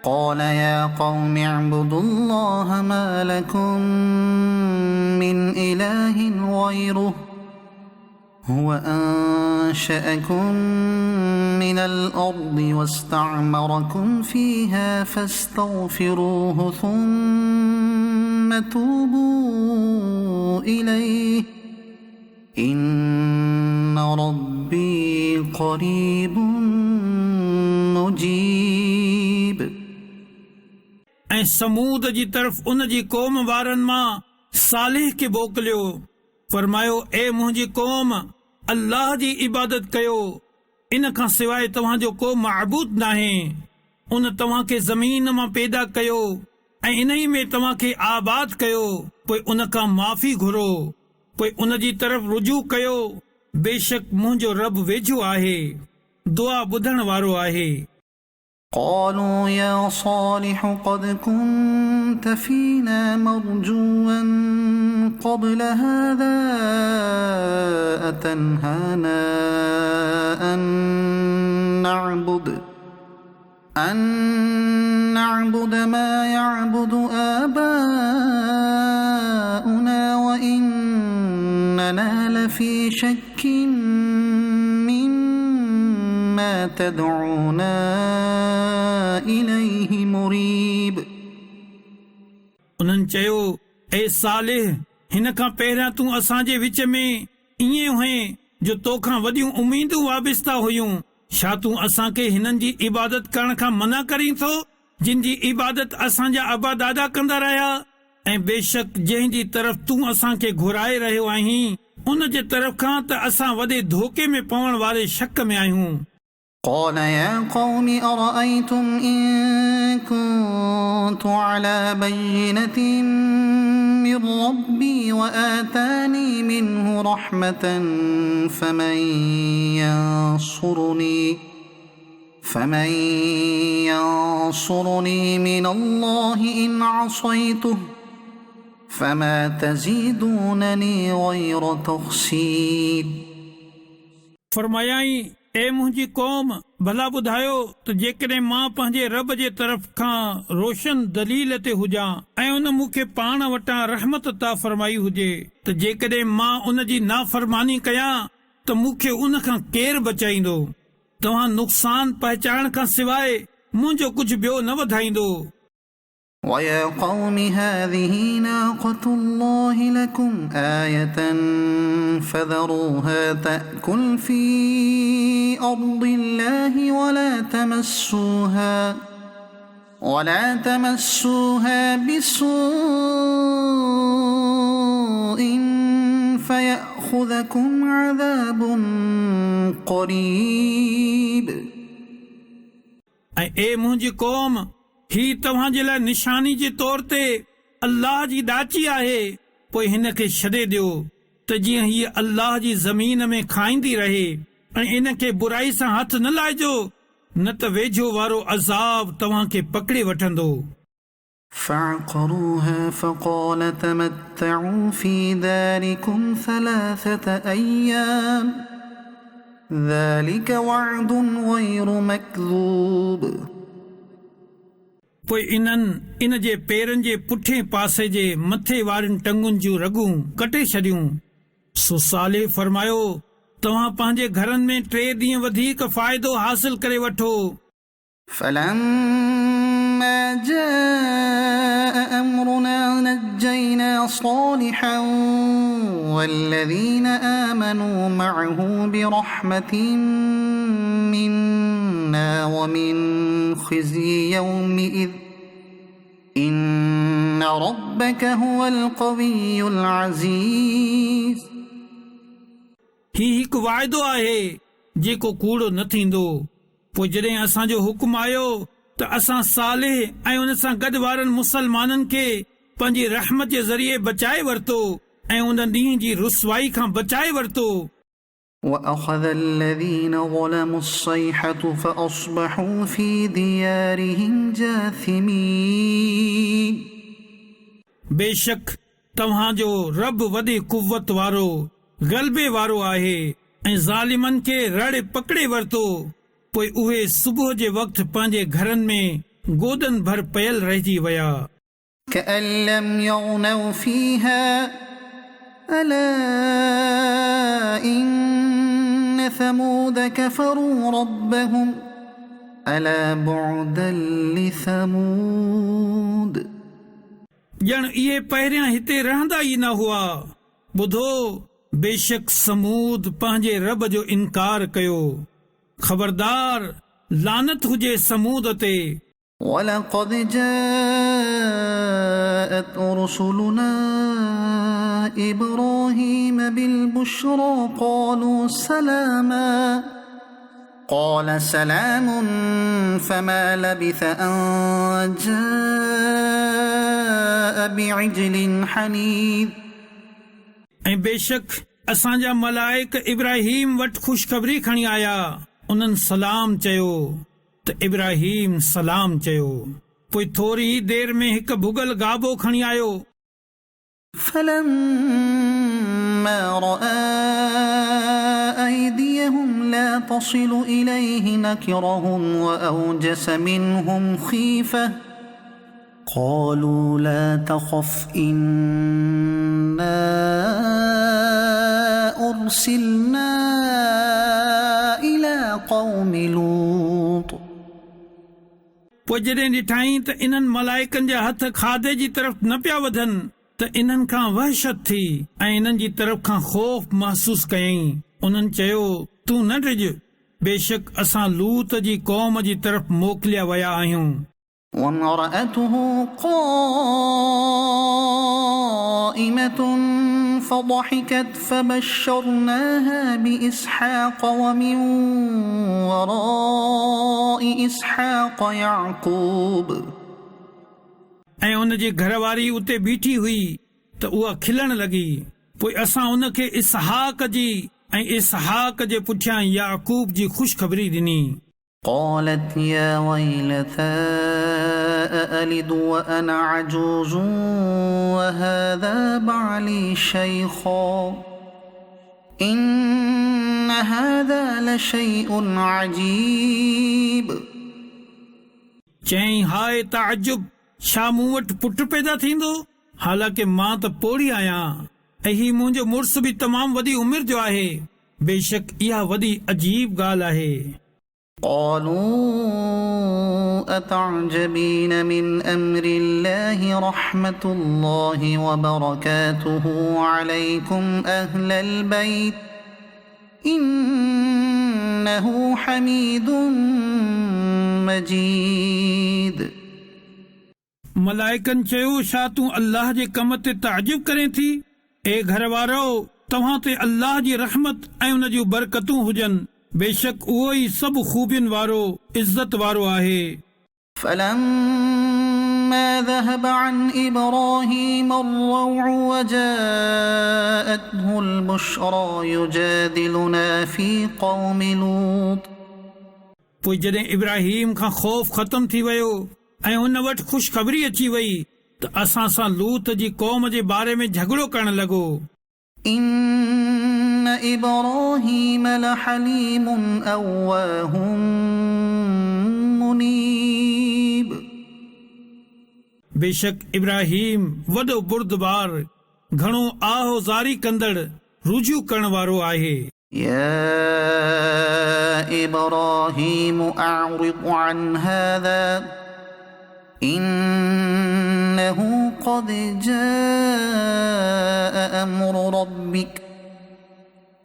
قال يا قوم اعبدوا الله ما لكم من إله غيره هو أنشأكم من الأرض واستعمركم فيها فاستغفروه ثم توبوا إليه إن ربي قريب مجيب ऐं समूद जी तरफ़ उन जी क़ौम वारनि मां सालिह खे मोकिलियो फरमायो ए मुंहिंजी क़ौम अल्लाह जी इबादत कयो इन खां सवाइ तव्हांजो को माबूद नाहे उन तव्हांखे ज़मीन मां पैदा कयो ऐं इन ई में तव्हांखे आबाद कयो पोइ उन खां माफ़ी घुरो पोइ उन जी तरफ़ रुजू कयो बेशक मुंहिंजो रब वेझो आहे दुआ ॿुधण वारो आहे قالوا يا صالح قد كنت فينا مرجوا قبل هذا أتنهانا أن نعبد ما يعبد آباؤنا وإننا لفي شك مما تدعونا إليه مريب उन्हनि चयो ए सालिह हिन खां पहिरियां तूं असांजे विच में ईअं हुए जो तोखां वॾियूं उमीदूं वाबिस्ता हुयूं छा तूं असांखे हिननि जी इबादत करण खां मना करीं थो जिन जी इबादत असांजा अबा दादा कंदा रहिया ऐं बेशक जंहिंजी तरफ़ तूं असांखे घुराए रहियो आहीं उन जे तरफ़ खां त असां वॾे धोखे में पवण वारे शक में आहियूं قال يا قوم أرأيتم إن كنت على بينة من ربي وآتاني منه رحمة فمن ينصرني من الله إن عصيته فما تزيدونني غير تخسير फरमायाई ए मुंहिंजी क़ौम भला ॿुधायो त जेकॾहिं मां पंहिंजे रब जे तरफ़ खां रोशन दलील ते हुजां ऐं उन मूंखे पाण वटां रहमत ता फरमाई हुजे त जेकॾहिं मां उन जी नाफ़रमानी कयां त मूंखे उन खां केरु बचाईंदो तव्हां नुक़सान पहचान खां सवाइ मुंहिंजो कुझु ॿियो न वधाईंदो ويا قوم هذه ناقة الله لكم آية فذروها تأكل في أرض الله ولا تمسوها بسوء فيأخذكم عذاب قريب ऐं ए मुंहिंजी क़ौम ही तव्हां जे लाइ निशानी जे तौर ते अल्लाह जी ॾाची आहे पोइ हिन खे छॾे ॾियो त जीअं हीअ अल्लाह जी ज़मीन में खाईंदी रहे ऐं इन खे बुराई सां हथ न लाइजो न त वेझो वारो अज़ाब तव्हां खे पकड़े वठंदो। فعقروها فقال تمتعوا في داركم 3 أيام ذلك وعد غير مكذوب। पोइ इन्हनि इन जे पेरनि जे पुठे पासे जे मथे वारनि टंगुनि जूं रगूं कटे छॾियूं। सो साले फरमायो तव्हां पंहिंजे घरनि में 3 ॾींहं वधीक फ़ाइदो हासिल करे वठो। فلما جاء أمرنا نجينا صالحا والذين آمنوا معه برحمة منا ومن خزي يومئذ إن ربك هو القوي العزيز। ही हिकु वाइदो आहे जेको कूड़ो न थींदो। पोइ जॾहिं असांजो हुकुम आयो त असां सालेह ऐं उन सां गॾु वारनि मुसलमाननि खे पंहिंजी रहमत जे ज़रिए बचाए वरितो ऐं उन ॾींहं जी रुसवाई खां बचाए वरितो। وأخذ الذين ظلموا الصيحة فأصبحوا في ديارهم جاثمين। बेशक तव्हांजो रब वॾी कुव्वत वारो ग़लबे वारो आहे ऐं ज़ालिमनि खे रड़े पकड़े वरितो। पोइ उहे सुबुह जे वक़्तु पंहिंजे घरनि में गोदनि भर पयल रहिजी विया। كأن لم يغنوا فيها ألا إن ثمود كفروا ربهم ألا بعدا لثمود। ॼण इहे पहिरियां हिते रहंदा ई न हुआ। ॿुधो बेशक समूद पंहिंजे रब जो इनकार कयो। ख़बरदार लानत हुजे समूद ते। ولقد جاءت رسلنا إبراهيم بالبشرى قالوا سلاما قال سلام فما لبث أن جاء بعجل حنيذ। ऐं बेशक असांजा मलाइक इब्राहिम वटि ख़ुशख़बरी खणी आया। उन्हनि सलाम चयो त इब्राहिम सलाम चयो। पोइ थोरी ई देर में हिकु भुगल गाबो खणी आयो। فلما رأى أيديهم لا تصل إليه نكرهم وأوجس منهم خيفة قالوا لا تخف إنا أرسلنا إلى قوم لوط। पोइ जॾहिं ॾिठाई त इन्हनि मलाइकनि जा हथ खाधे जी तरफ़ न पिया वधनि त इन्हनि खां वहशत थी ऐं इन्हनि जी तरफ़ खां ख़ौफ़ महसूस कयईं। उन्हनि चयो तूं न डिॼ, बेशक असां लूत जी क़ौम जी तरफ़ मोकिलिया विया आहियूं। وامرأته قائمة فضحكت فبشرناها بإسحاق ومن وراء إسحاق يعقوب। ऐं उन जी घरवारी उते बीठी हुई त उहा खिलण लॻी। पोइ असां उन खे इसहाक जी ऐं इसहाक जे पुठियां याकूब जी ख़ुशख़बरी ॾिनी। قالت يا ويلتى أألد وأنا عجوز وهذا بعلي شيخا إن هذا لشيء عجيب। चई हाय ताजुब, छा मूं वटि पुटु पैदा थींदो? हालांकि मां त पोड़ी आहियां ऐं ही मुंहिंजो मुड़ुस बि तमामु वॾी उमिरि जो आहे। बेशक इहा वॾी अजीब ॻाल्हि आहे। قالوا أتعجبين من أمر الله رحمة الله وبركاته عليكم أهل البيت إنه حميد مجيد। मलाइकनि चयो छा तूं अल्लाह जे कम ते ताजुब करें थी? ए घर वारो, तव्हां ते अल्लाह जी रहमत ऐं उन जूं बरकतूं हुजनि। बेशक उहो ई सभु खूबियुनि वारो इज़त वारो आहे। فلما فلما ذهب عن إبراهيم الروع وجاءته البشرى يجادلنا في قوم لوط पोइ जॾहिं इब्राहिम खां ख़ौफ़ ख़तम थी वियो ऐं हुन वटि ख़ुशख़बरी अची वई त असां सां लूत जी क़ौम जे बारे में झगड़ो करण लॻो إن إبراهيم لحليم أواه منيب बेशक इब्राहिम वॾो बुर्दबार घणो आहो ज़ारी कंदड़ रुजू करण वारो आहे يا إبراهيم أعرض عن هذا إنه قد جاء أمر ربك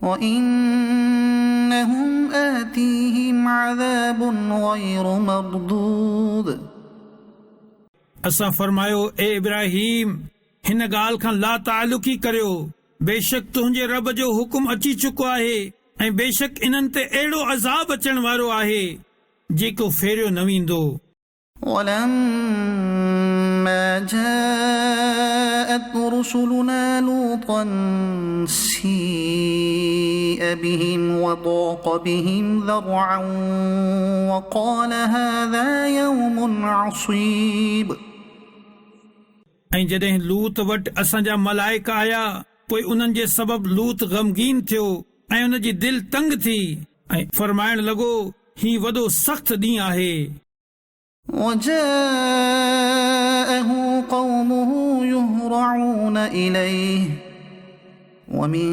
وإنهم آتيهم عذاب غير مردود असां फरमायो ए इब्राहिम हिन ॻाल्हि खां ला तालुकी करियो बेशक तुंहिंजे रब जो हुकुम अची चुको आहे ऐं बेशक इन्हनि ते अहिड़ो अज़ाब अचण वारो आहे जेको फेरियो न वेंदो ولما جاءت رسلنا لوطا سيء بهم وضاق بهم ذرعا وقال هذا يوم عصيب ऐं जॾहिं लूत वटि असांजा मलाइका आया पोइ उन्हनि जे सबबु लूत गमगीन थियो ऐं उन जी दिलि तंग थी ऐं फरमाइण लॻो ही वॾो सख़्तु ॾींहुं आहे وجاءه قومه يهرعون إليه ومن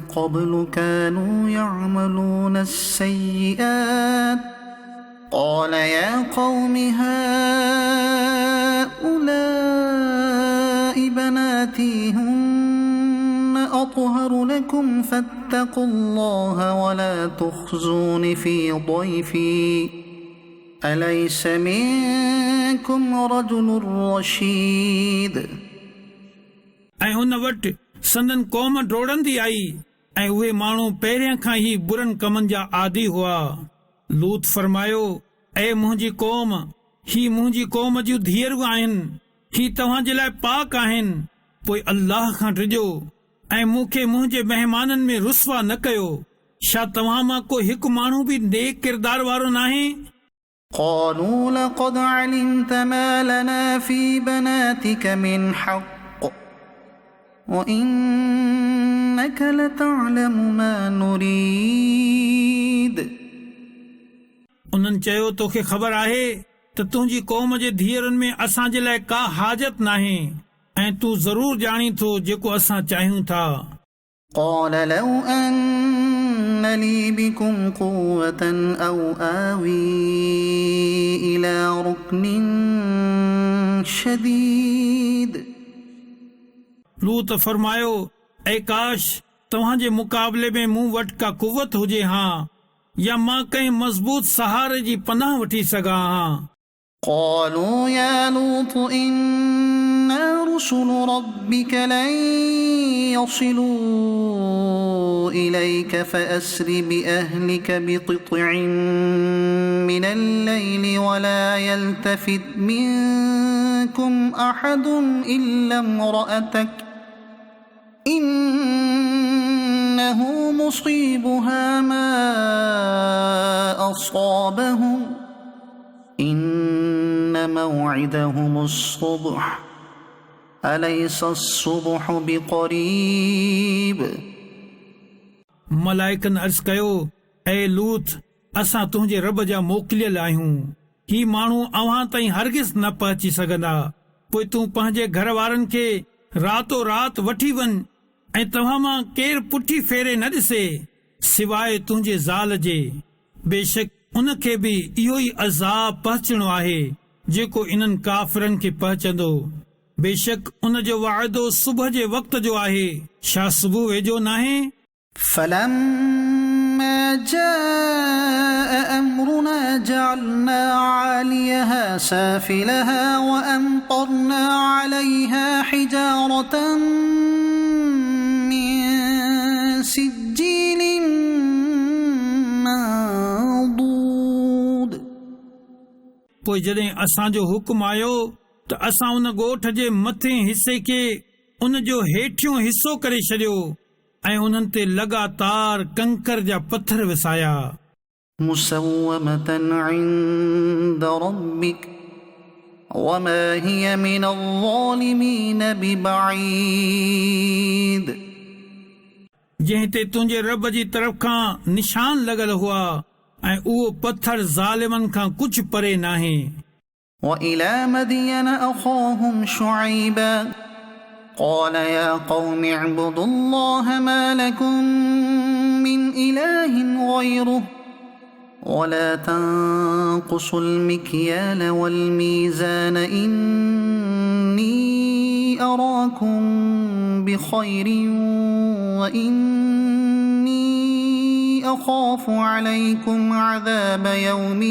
قبل كانوا يعملون السيئات قال يا قوم هؤلاء بناتي هن أطهر لكم فاتقوا الله ولا تخزون في ضيفي أليس منكم رجل رشيد ऐं हुन वटि संदन क़ौम डोड़ंदी आई ऐं उहे माण्हू पहिरियां खां ई बुरनि कमनि जा आदी हुआ लूत फरमायो ऐ मुंहिंजी क़ौम ही मुंहिंजी क़ौम जूं धीअरूं आहिनि ही तव्हां जे लाइ पाक आहिनि पोइ अल्लाह खां डिॼो ऐं मूंखे मुंहिंजे महिमाननि में रुसवा न कयो छा तव्हां मां को हिकु माण्हू बि नेक किरदार वारो नाहे قالوا لقد علمت ما لنا في بناتك من حق وإنك لتعلم ما نريد उन्हनि चयो तोखे ख़बर आहे त तुंहिंजी क़ौम जे धीअरुनि में असां जे लाइ का हाजत नाहे ऐं तूं ज़रूर ॼाणी थो जेको असां चाहियूं था قال لو أن لي بكم قوة أو آوي إلى ركن شديد लूत फरमायो ऐ काश तव्हांजे मुक़ाबले में मूं वटि का कुवत हुजे हा या मां कंहिं मज़बूत सहारे जी पनाह वठी सघां हा قالوا يا لوط إنا رسل ربك لن يصلوا إليك فأسر بأهلك بقطع من الليل ولا يلتفت منكم أحد إلا امرأتك إنه مصيبها ما أصابهم إن موعدهم الصبح أليس الصبح بقريب मलाइकनि अर्ज़ कयो ऐ लूत असां तुंहिंजे रब जा मोकिलियल आहियूं ही माण्हू अव्हां ताईं हरगिज़ न पहुची सघंदा पोइ तूं पंहिंजे घर वारनि खे रातो रात वठी वञ ऐं तव्हां मां केरु पुठी फेरे न ॾिसे सवाइ तुंहिंजे ज़ाल जे बेशक उन खे बि इहो ई अज़ाब पहुचणो आहे जेको इन्हनि काफ़िरनि खे पहुचंदो बेशक उन जो वाइदो सुबुह जे वक़्त जो आहे छा सुबुह वेझो नाहे فلما جاء أمرنا جعلنا عاليها سافلها وأمطرنا عليها حجارة من سجيل पोइ जॾहिं असांजो हुकुम आयो त असां उन ॻोठ जे मथे हिसे खे उन जो हेठियों हिसो करे छॾियो ऐं उन्हनि ते लगातार कंकर जा पत्थर विसाया। मुसव्वमतन इंद रब्बिक वमा हिय मिनल ज़ालिमीन बिबईद। जंहिं ते तुंहिंजे रब जी तरफ़ खां निशान लॻल हुआ ऐं उहो पत्थर ज़ालिमनि खां कुझु परे नाहे। وإلى مدين أخاهم شعيبا قال يا قوم اعبدوا الله ما لكم من إله غيره ولا تنقصوا المكيال والميزان إني أراكم بخير وإني أخاف عليكم عذاب يوم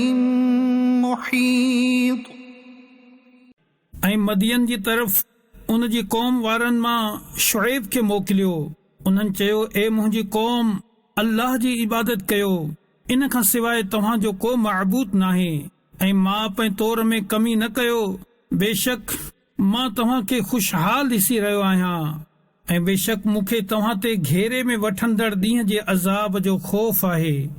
محيط। ऐं मदियन जी तरफ़ उन जी क़ौम वारनि मां शुएब खे मोकिलियो। उन्हनि चयो, ए मुंहिंजी क़ौम, अल्लाह जी इबादत कयो, इन खां सवाइ तव्हांजो को मअबूद नाहे ऐं माप ऐं तौर में कमी न कयो। बेशक मां तव्हां खे खुशहाल ॾिसी रहियो आहियां ऐं बेशक मूंखे तव्हां ते घेरे में वठंदड़ ॾींहं जे अज़ाब जो खौफ़ आहे।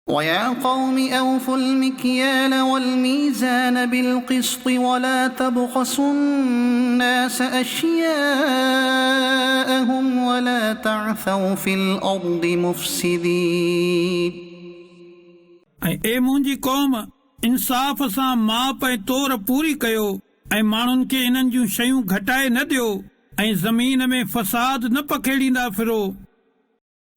ويا قوم أوفوا المكيال والميزان بالقسط ولا تبخسوا الناس أشياءهم ولا تعثوا في الأرض مفسدين। ऐं ए मुंहिंजी क़ौम, इंसाफ़ सां माप ऐं तौर पूरी कयो ऐं माण्हुनि खे इन्हनि जूं शयूं घटाए न ॾियो ऐं ज़मीन में फसाद न पखेड़ींदा फिरो।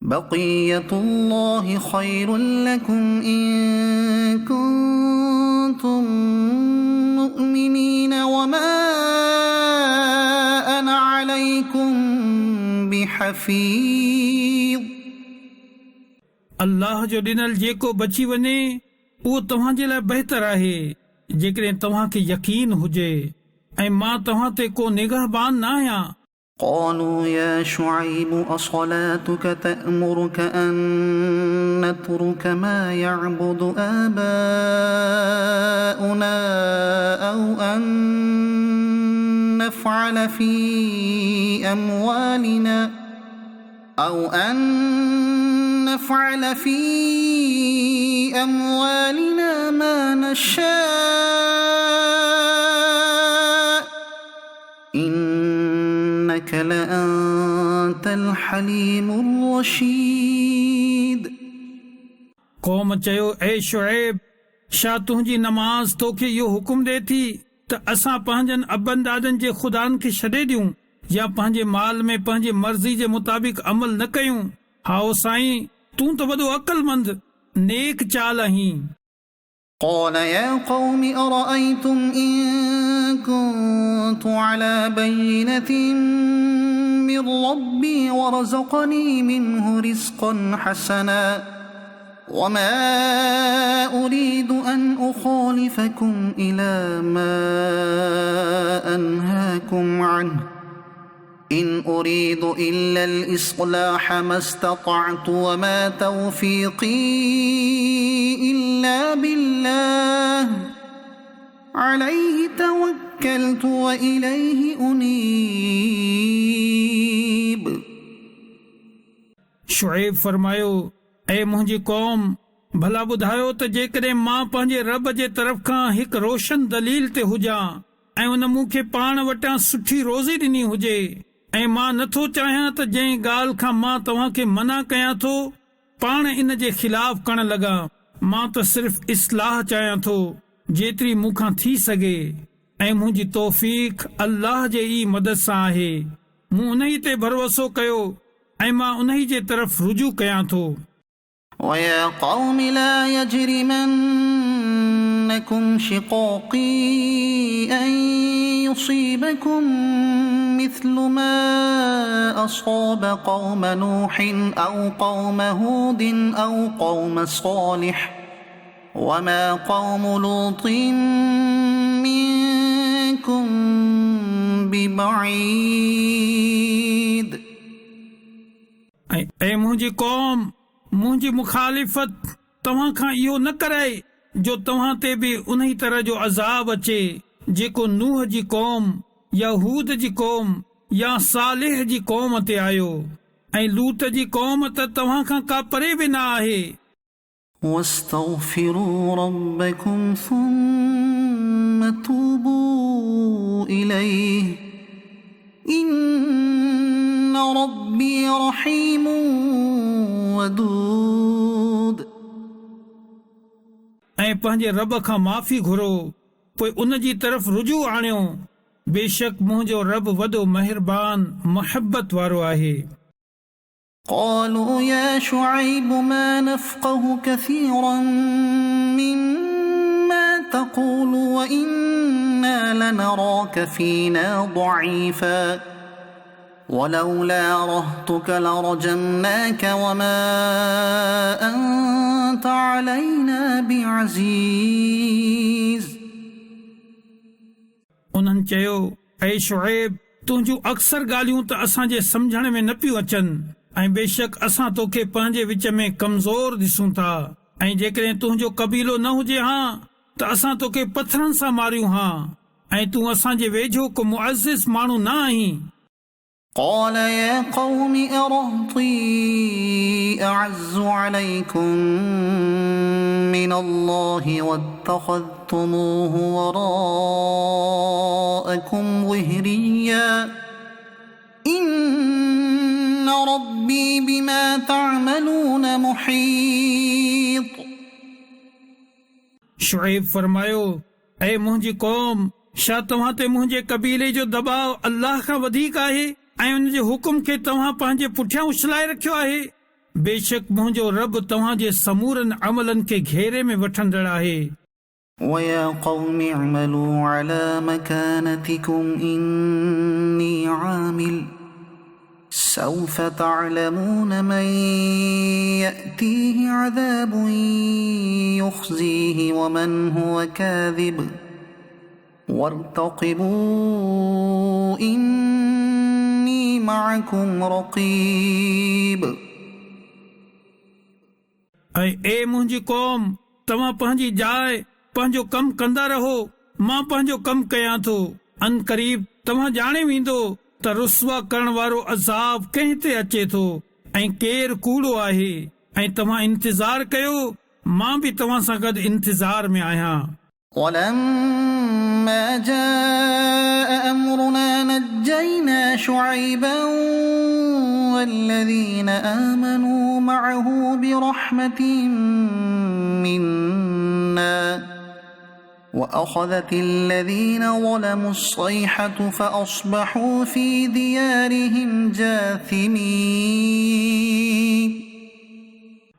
بقية الله خير لكم إن كنتم مؤمنين وما أنا عليكم بحفيظ। अल्लाह जो ॾिनल जेको बची वञे उहो तव्हांजे लाइ बहितर आहे जेकॾहिं तव्हांखे यकीन हुजे ऐं मां तव्हां ते को निगहबान न आहियां। قالوا يا شعيب أصلاتك تأمرك أن نترك ما يعبد آباؤنا أو أن نفعل في أموالنا ما نشاء إنك لأنت الحليم الرشيد। क़ौम चयो, ए शुएब, छा तुंहिंजी नमाज़ तोखे इहो हुकुम ॾे थी त असां पंहिंजनि अबनि ॾाॾनि जे ख़ुदानि खे छॾे ॾियूं या पंहिंजे माल में पंहिंजे मर्ज़ी जे मुताबिक़ अमल न कयूं? हाओ साईं, तूं त वॾो अक़लमंद नेक चाल आहीं। قال يا قوم أرأيتم إن كنت على بينة من ربي ورزقني منه رزقا حسنا وما أريد أن أخالفكم إلى ما أنهاكم عنه إن أريد إلا الإصلاح ما استطعت وما توفيقي إلا بالله عليه توكلت وإليه أنيب। शुएब फरमायो, ए मुंहिंजी क़ौम, भला ॿुधायो त जेकॾहिं मां पंहिंजे रब जे तरफ़ खां हिकु रोशन दलील ते हुजां ऐं उन मूंखे पाण वटां सुठी रोज़ी ॾिनी हुजे ऐं मां नथो चाहियां त जंहिं ॻाल्हि खां मां तव्हांखे मना कयां थो पाण इन जे ख़िलाफ़ करण लॻा, मां त सिर्फ़ इस्लाह चाहियां थो जेतिरी मूंखां थी सघे ऐं मुंहिंजी तौफ़ीक़ अल्लाह जे ई मदद सां आहे। मूं उन्ही ते भरोसो कयो ऐं मां उन्ही जे तरफ़ रुजू कयां थो। ويا قوم لا يجرمنكم شقاقي أن يصيبكم مثل ما أصاب قوم نوح أو قوم هود أو قوم صالح وما قوم لوط منكم ببعيد। ऐं मुंहिंजी क़ौम, मुंहिंजी मुखालिफ़त तव्हां खां इहो न कराए जो तव्हां ते बि उन्ही तरह जो अज़ाब अचे जेको नूह जी क़ौम या हूद जी क़ौम या सालेह जी क़ौम ते आयो ऐं लूत जी क़ौम त तव्हां खां का परे बि न आहे। واستغفروا ربكم ثم توبوا إليه إن ربي رحيم ودود। ऐं पंहिंजे रब खां माफ़ी घुरो पोइ उन जी तरफ़ रुजू आणियो, बेशक मुंहिंजो रब वॾो महिरबान मुहबत वारो आहे। قالوا يا شعيب ما نفقه كثيرا مما تقول وإنا لنراك فينا ضعيفا ولولا رهطك لرجمناك وما أنت علينا بعزيز। उन्हनि चयो, ऐ शुएब, तुंहिंजूं अक्सर ॻाल्हियूं त असांजे सम्झण में न पियूं अचनि ऐं बेशक असां तोखे पंहिंजे विच में कमज़ोर ॾिसूं था ऐं जेकॾहिं तुंहिंजो कबीलो न हुजे हा त असां तोखे पथरनि सां मारियूं हा ऐं तूं असांजे वेझो को मुअज़्ज़िज़ माण्हू न आहीं। قال يا قوم أرهطي أعز عليكم من الله واتخذتموه وراءكم ظهريا إن ربي بما تعملون محيط। शुएब फरमायो, ऐ मुंहिंजी क़ौम, छा तव्हां ते मुंहिंजे कबीले जो दबाव अल्लाह खां वधीक आहे ऐं उन जे हुकुम खे तव्हां पंहिंजे पुठियां उछलाए रखियो आहे? बेशक मुंहिंजो रब तव्हां जे समूरनि अमलनि खे घेरे में वठंदड़ आहे। ويا قوم اعملوا على مكانتكم إني عامل سوف تعلمون من يأتيه عذاب يخزيه ومن هو كاذب وارتقبوا إني معكم رقيب। ऐं ए मुंहिंजी क़ौम, तव्हां पंहिंजी जाइ पंहिंजो कमु कंदा रहो, मां पंहिंजो कमु कयां थो। अन क़रीब तव्हां ॼाणे वेंदो त रुस्वा करण वारो अज़ाब कंहिं ते अचे थो ऐं केरु कूड़ो आहे, ऐं तव्हां इंतज़ार कयो, मां बि तव्हां सां गॾु इंतज़ार में आहियां। ولما جاء أمرنا نجينا شعيبا والذين آمنوا معه برحمة منا وأخذت الذين ظلموا الصيحة فأصبحوا في ديارهم جاثمين।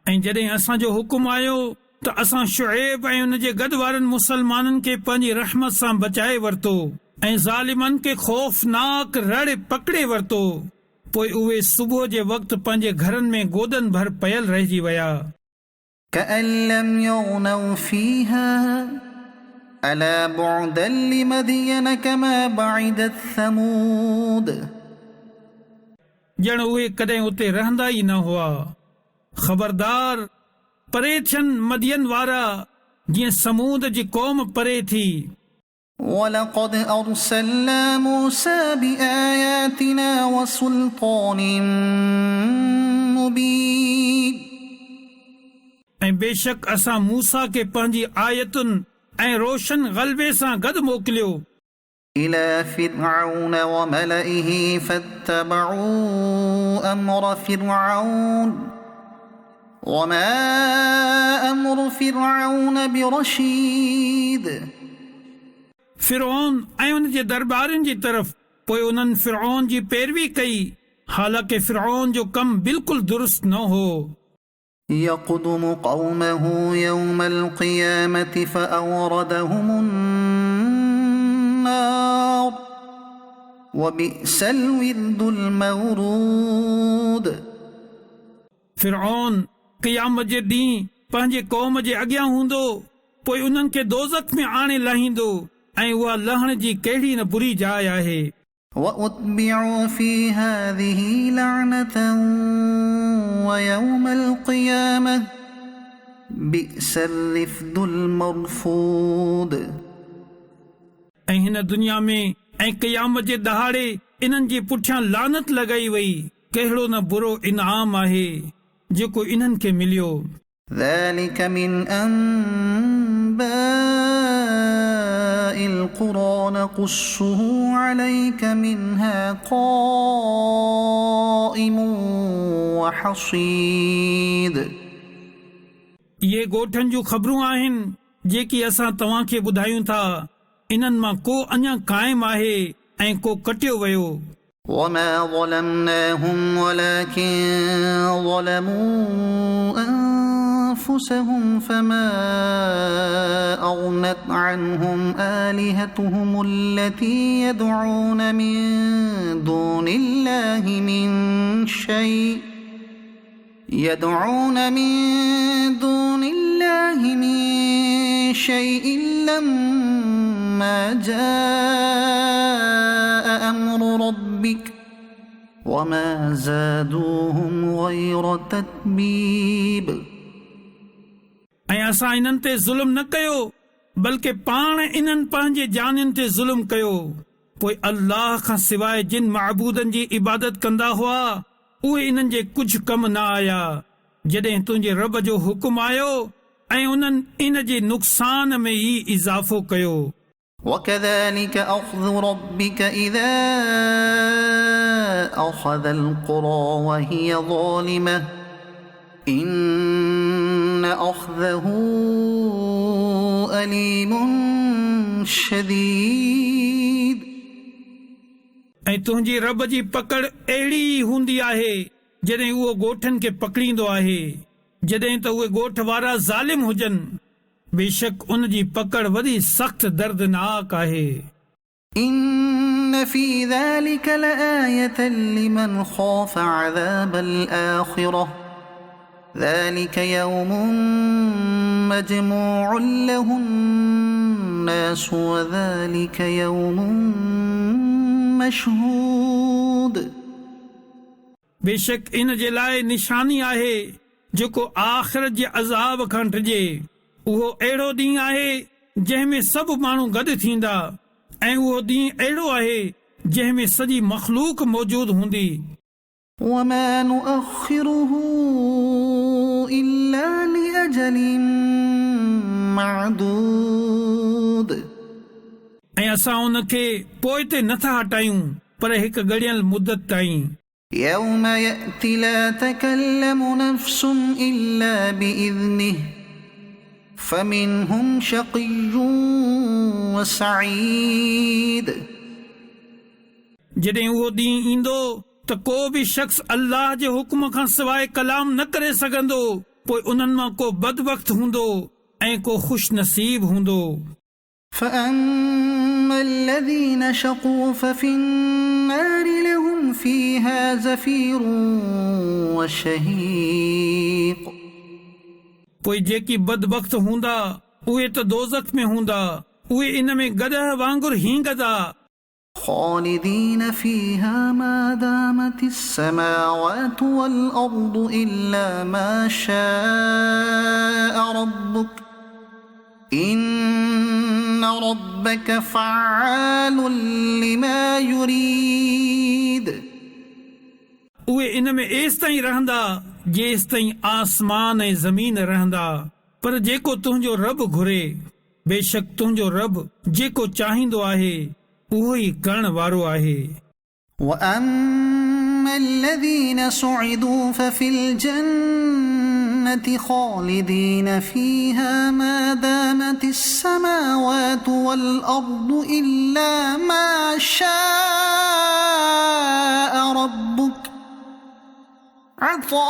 ऐं जॾहिं असांजो हुकुम आयो त असां शुएब ऐं उन जे गॾु वारनि मुसलमाननि खे पंहिंजी रहमत सां बचाए वरितो ऐं ज़ालिमनि खे ख़ौफ़नाक रड़ पकड़े वरितो, पोइ उहे सुबुह जे वक़्तु पंहिंजे घरनि में गोदनि भर पयल रहिजी विया। كأن لم يغنوا فيها ألا بعدا لمدين كما بعدت ثمود। ॼण उहे कॾहिं उते रहंदा ई न हुआ। ख़बरदार, परे थियनि मदियन वारा जीअं समूद जी क़ौम परे थी। ولقد أرسلنا موسى بآياتنا وسلطان مبين। ऐं बेशक असां मूसा खे पंहिंजी आयतुनि ऐं रोशन ग़लबे सां गॾु मोकिलियो। إلى فرعون وملئه فاتبعوا أمر فرعون وما أمر فرعون برشيد। फिरौन ऐं उन जे दरबारनि जी तरफ़ पोइ उन्हनि फिरौन जी पैरवी कई, हालांकि फिरौन जो कमु बिल्कुलु दुरुस्त न हो। يقدم قومه يوم القيامة فأوردهم النار وبئس الورد المورود। फिरौन क़यामत जे ॾींहुं पंहिंजे क़ौम जे अॻियां हूंदो, पोइ उन्हनि खे दोज़ख में आणे लाहींदो ऐं उहा लहण जी कहिड़ी न बुरी जाइ आहे। وأتبعوا في هذه لعنة ويوم القيامة بئس الرفد المرفود۔ ऐं हिन दुनिया में ऐं क़यामत जे दहाड़े इन्हनि जे पुठियां लानत लॻाई वई। कहिड़ो न बुरो इनाम आहे जेको इन्हनि खे मिलियो। ذلك من أنباء القرى نقصه عليك منها قائم وحصيد इहे ॻोठनि जूं ख़बरूं आहिनि जेकी असां तव्हांखे ॿुधायूं था। इन्हनि मां को अञा क़ाइमु आहे ऐं को कटियो वियो। وما ظلمناهم ولكن ظلموا أنفسهم فما أغنت عنهم آلهتهم التي يدعون من دون الله من شيء لما جاء أمر ربك وما زادوهم غير تتبيب ऐं असां इन्हनि ते ज़ुल्म न कयो बल्कि पाण इन्हनि पंहिंजे जानियुनि ते ज़ुल्म कयो। पोइ अल्लाह खां सवाइ जिन महबूदनि जी इबादत कंदा हुआ उहे इन्हनि जे कुझु कम न आया जॾहिं तुंहिंजे रब जो हुकुम आयो ऐं उन्हनि इन जे नुक़सान में ई इज़ाफ़ो कयो। وكذلك أخذ ربك إذا أخذ القرى وهي ظالمة إن أخذه أليم شديد ऐं तुंहिंजी रब जी पकड़ अहिड़ी हूंदी आहे जॾहिं उहो ॻोठनि खे पकड़ींदो आहे जॾहिं त उहे ॻोठ वारा ज़ालिम हुजनि। बेशक उन जी पकड़ वॾी सख़्त दर्दनाक आहे। إن في ذلك لآية لمن خاف عذاب الآخرة ذلك يوم مجموع له الناس وذلك يوم مشهود बेशक इन जे लाइ निशानी आहे जेको आख़िरत जे अज़ाब खां डिॼे। उहो अहिड़ो ॾींहुं आहे जंहिं में सभु माण्हू गॾु थींदा ऐं उहो ॾींहुं अहिड़ो आहे जंहिं में सॼी मख़लूक मौजूद हूंदी। وما نؤخره إلا لأجل معدود ऐं असां उन खे पोइ ते नथा हटायूं पर हिकु ॻड़ियल मुदत ताईं। يوم يأتي لا تكلم نفس إلا بإذنه فمنهم شقي وسعيد जॾहिं उहो ॾींहुं ईंदो त को बि शख़्स अल्लाह जे हुकुम खां सवाइ कलाम न करे सघंदो। पोइ उन्हनि मां को बदबख्त हूंदो ऐं को ख़ुश नसीब हूंदो। فأما الذين شقوا ففي النار لهم فيها زفير وشهيق पोइ जेकी बदबख्त हूंदा उहे त दोज़ख में हूंदा उहे इन में गदह वांगुरु हींगदा। خالدين فيها ما دامت السماوات والأرض إلا ما شاء ربك إن ربك فعال لما يريد उहे इन में एसि ताईं रहंदा जेसि ताईं आसमान ऐं ज़मीन रहंदा पर जेको तुंहिंजो रब घुरे। बेशक तुंहिंजो रब जेको चाहींदो आहे उहो ई करण वारो आहे। وأما الذين سعدوا ففي الجنة خالدين فيها ما دامت السماوات والأرض إلا ما شاء ربك عطاء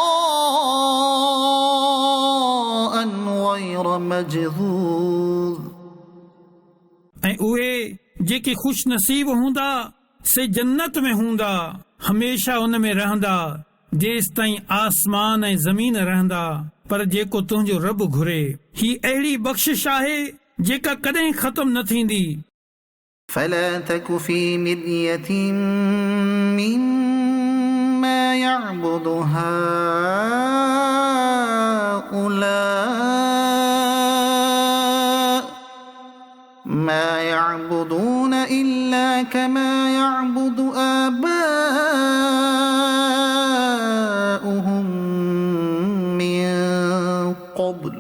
غير مجذوذ ऐं उहे जेके ख़ुश नसीब हूंदा से जन्नत में हूंदा हमेशा उन में रहंदा जेसि ताईं आसमान ऐं ज़मीन रहंदा पर जेको तुंहिंजो रब घुरे। ही अहिड़ी बख़्शिश आहे जेका कॾहिं ख़त्म न थींदी। فلا تك في مرية مما يعبد هؤلاء ما يعبدون إلا كما يعبد آباؤهم من قبل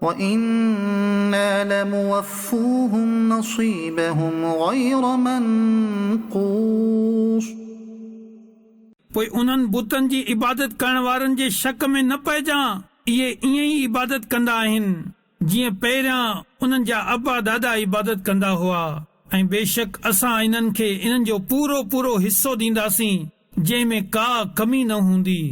وإنا لموفوهم نصيبهم غير منقوص. पोइ उन्हनि बुतनि जी इबादत करण वारनि जे शक में न पइजां. इहे ईअं ई इबादत कंदा आहिनि जीअं पहिरियां उन्हनि जा अबा दादा इबादत कंदा हुआ. ऐं बेशक असां इन्हनि खे इन्हनि जो पूरो पूरो हिस्सो ॾींदासीं जंहिं में का कमी न हूंदी.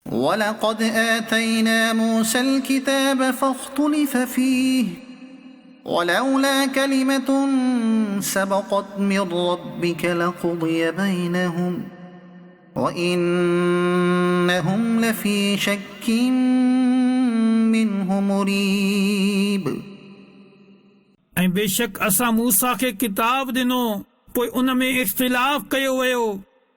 ولقد آتينا موسى الكتاب فاختلف فيه ولولا كلمة سبقت من ربك لقضي بينهم وإنهم لفي شك منه مريب. ऐं बेशक असां मूसा खे किताब ॾिनो पोइ उन में इख़्तिलाफ़ कयो वियो.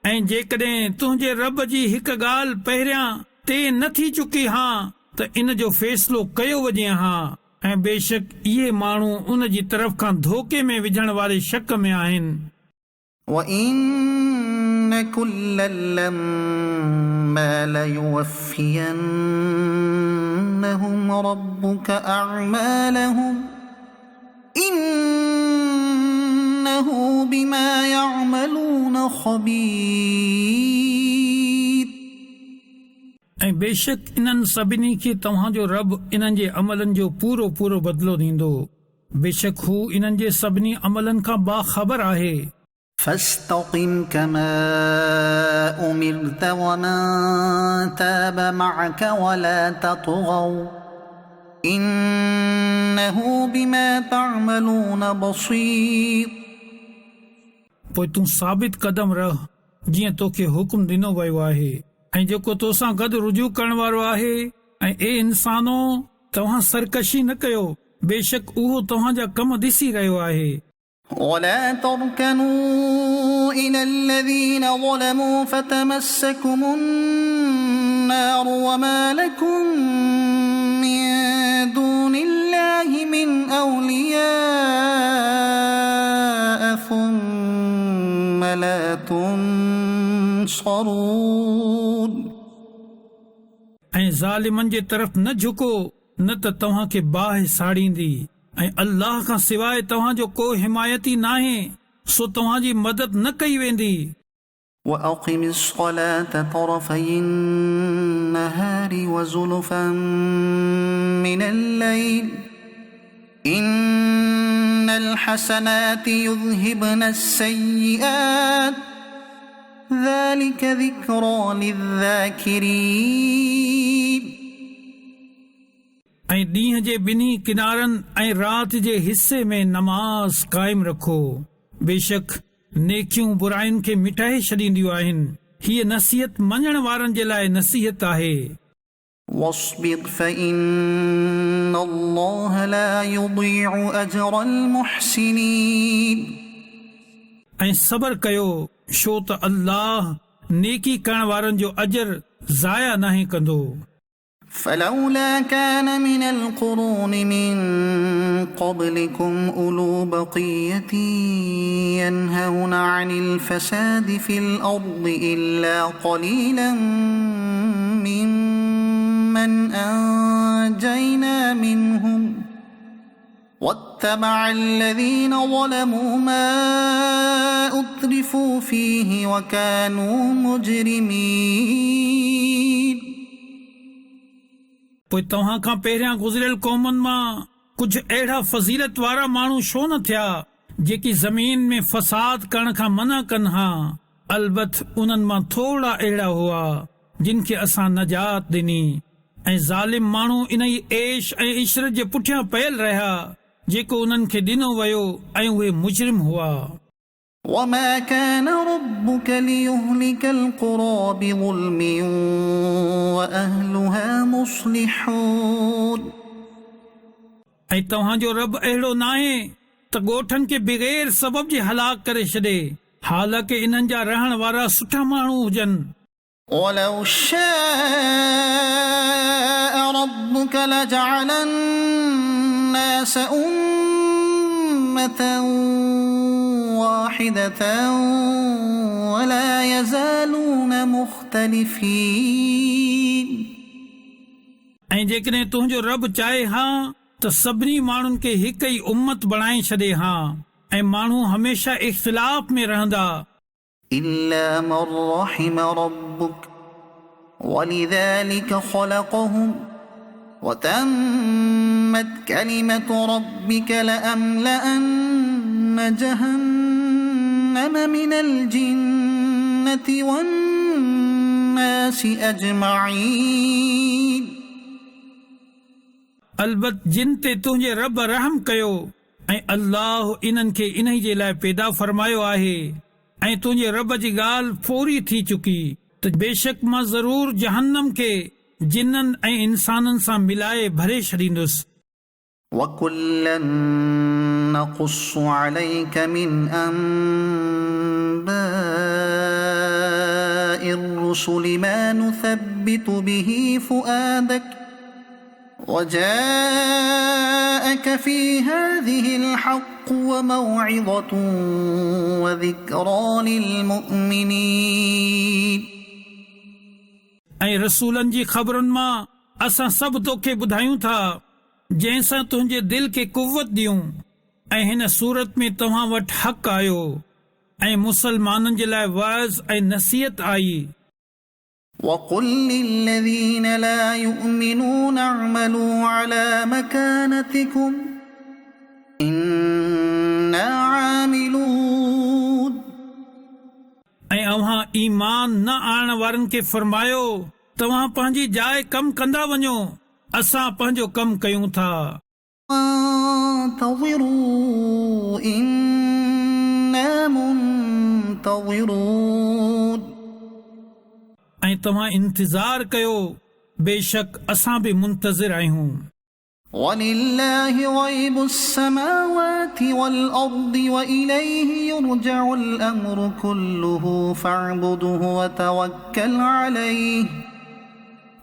ऐं जेकॾहिं तुंहिंजे रब जी हिकु ॻाल्हि पहिरियां ते न थी चुकी हा त इन जो फ़ैसिलो कयो वञे हा. ऐं बेशक इहे माण्हू उन जी तरफ़ खां धोखे में विझण वारे शक में आहिनि. وَإِنَّ كُلًّا لَّمَّا لَيُوَفِّيَنَّهُمْ رَبُّكَ أَعْمَالَهُمْ إِنَّهُ بِمَا يَعْمَلُونَ خَبِيرٌ. ऐं बेशक इन्हनि सभिनी खे तव्हांजो रब इन्हनि जे अमलनि जो पूरो पूरो बदिलो ॾींदो. बेशक हू इन्हनि जे सभिनी अमलनि खां बाख़बर आहे. فاستقم كما أمرت ومن تاب معك ولا تطغوا إنه بما تعملون بصير. पोइ तूं साबित कदम रह जीअं तोखे हुकुम ॾिनो वियो आहे. ऐं जेको तोसां गॾु रुजू करण वारो आहे. ऐं ए इंसानो तव्हां सरकशी न कयो. बेशक उहो तव्हांजा कम ॾिसी रहियो आहे. ولا تركنوا إلى الذين ظلموا فتمسكم النار وما لكم من دون الله من أولياء ثم لا تنصرون. ऐं ज़ालिमनि जे तरफ़ न झुको न त तव्हांखे बाहि साड़ींदी. ऐं अल्लाह खां सवाइ तव्हांजो को हिमायती नाहे सो तव्हांजी मदद न कई वेंदी. وأقم الصلاة طرفي النهار وزلفا من الليل إن الحسنات يذهبن السيئات ذلك ذكرى للذاكرين. ऐं ॾींहं जे ॿिन्ही किनारनि ऐं राति जे हिस्से में नमाज़ क़ाइमु रखो. बेशक नेकियूं बुराइयुनि खे मिटाए छॾींदियूं आहिनि. हीअ नसीहत मञण वारनि जे लाइ नसीहत आहे. واصبر فإن الله لا يضيع أجر المحسنين. ऐं सबर कयो छो त अल्लाह नेकी करण वारनि जो अजर ज़ाया नाहे कंदो. فلولا كان من القرون من قبلكم أولو بقية ينهون عن الفساد في الأرض إلا قليلا ممن أنجينا منهم واتبع الذين ظلموا ما أترفوا فيه وكانوا مجرمين. पोइ तव्हां खां पहिरियां गुज़रियल क़ौमुनि मां कुझु अहिड़ा फज़ीलत वारा माण्हू छो न थिया जेकी ज़मीन में फ़साद करण खां मना कनि हा. अलबत उन्हनि मां थोरा अहिड़ा हुआ जिन खे असां नजात ॾिनी. ऐं ज़ालिम माण्हू इन ई ऐश ऐं इशरत जे पुठियां पयल रहिया जेको उन्हनि खे ॾिनो वियो ऐं उहे मुजरिम हुआ. وما كان ربك ليهلك القرى بظلم وأهلها مصلحون. ऐं तव्हांजो रब अहिड़ो नाहे त ॻोठनि खे बग़ैर सबब जे हलाक करे छॾे हालांकि इन्हनि जा रहण वारा सुठा माण्हू हुजनि. ولو شاء ربك لجعل الناس أمة واحدة ولا يزالون مختلفين ऐं जेकॾहिं तुंहिंजो रब चाहे हा त सभिनी माण्हुनि खे हिक ई उम्मत बणाए छॾे हा ऐं माण्हू हमेशा इख़्तिलाफ़ में रहंदा إلا من رحم ربك ولذلك خلقهم وتمت كلمة ربك لأملأن جهنم من الجنة والناس أجمعين अलबत जिन ते तुंहिंजे रब रहम कयो ऐं अल्लाह इन्हनि खे इन्ही जे लाइ पैदा फरमायो आहे ऐं तुंहिंजे रब जी ॻाल्हि पूरी थी चुकी त बेशक मां ज़रूर जहन्नम खे जिन्ननि ऐं इंसाननि सां मिलाए भरे छॾींदुसि وكلا نقص عليك من أنباء الرسل ما نثبت به فؤادك وجاءك في هذه الحق وموعظة وذكرى للمؤمنين ऐं रसूलनि जी ख़बरुनि मां असां सभु तोखे ॿुधायूं था जंहिंसां तुंहिंजे दिलि खे कुवत ॾियूं ऐं हिन सूरत में तव्हां वटि हक़ आयो ऐं मुसलमाननि जे लाइ वाइज़ ऐं नसीहत आई وقل للذين لا يؤمنون اعملوا على مكانتكم إنا عاملون ऐं अव्हां ईमान न आणण वारनि खे फरमायो तव्हां पंहिंजी जाइ कम कंदा वञो असां पंहिंजो कम कयूं था وانتظروا إنا منتظرون ऐं तव्हां इंतज़ार कयो बेशक असां बि मुंतज़िर आहियूं ولله غيب السماوات والأرض وإليه يرجع الأمر كله فاعبده وتوكل عليه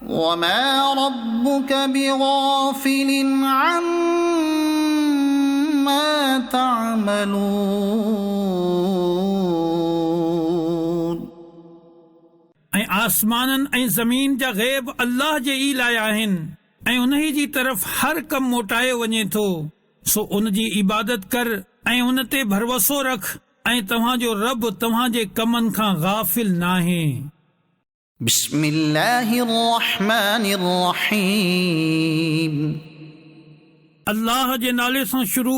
وما ربك بغافل عما تعملون ऐं आसमाननि ऐं ज़मीन जा ग़ैब अल्लाह जे ई लाइ आहिनि ऐं उन्ही जी तरफ़ हर कम मोटायो वञे थो सो उन जी इबादत कर ऐं उन ते भरोसो रख ऐं तव्हांजो रब तव्हांजे कमनि खां गाफ़िल नाहे بسم الله الرحمن الرحيم अल्लाह जे नाले सां शुरू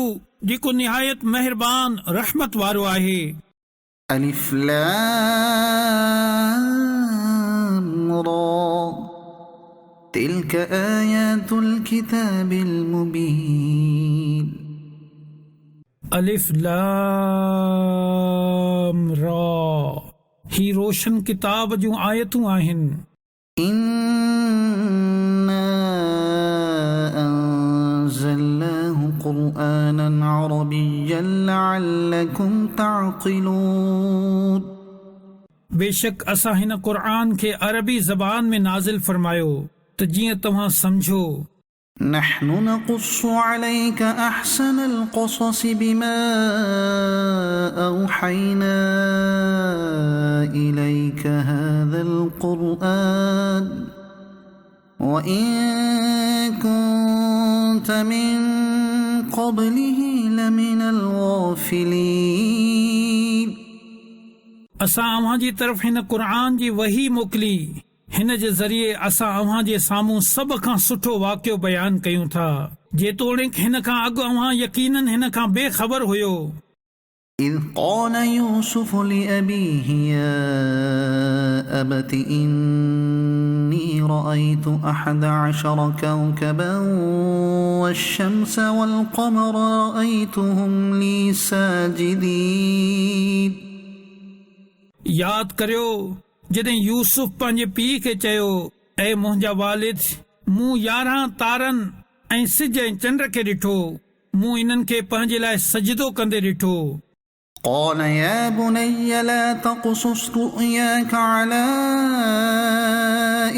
जेको निहायत महिरबान रहमत वारो आहे ألف لام را تلك آيات الكتاب المبين अलिफ लाम रा ही रोशन किताब जूं आयतूं आहिनि إنا أنزلناه قرآنا عربيا لعلكم تعقلون बेशक असां हिन क़ुर्आन खे अरबी ज़बान में नाज़िल फरमायो त जीअं तव्हां समझो نحن نقص عليك أحسن القصص بما أوحينا إليك هذا القرآن وإن كنت من قبله لمن الغافلين असां अव्हां जी तरफ़ हिन क़ुर्आन जी वही मोकिली हिन जे ज़रिए असां अव्हां जे साम्हूं सभ खां सुठो वाक़ियो बयान कयूं था जेतोणीकि हिन खां अॻु अव्हां यकीनन हिन खां बेख़बर हुयो إذ قال يوسف لأبيه يا أبت إني رأيت 11 كوكبا والشمس والقمر رأيتهم لي ساجدين यादि करियो जॾहिं यूसुफ पंहिंजे पीउ खे चयो ऐ मुंहिंजा वालिद मूं 11 तारनि ऐं सिज ऐं चंड खे ॾिठो मूं इन्हनि खे पंहिंजे लाइ सजदो कंदे ॾिठो قال يا بني لا تقصص رؤياك على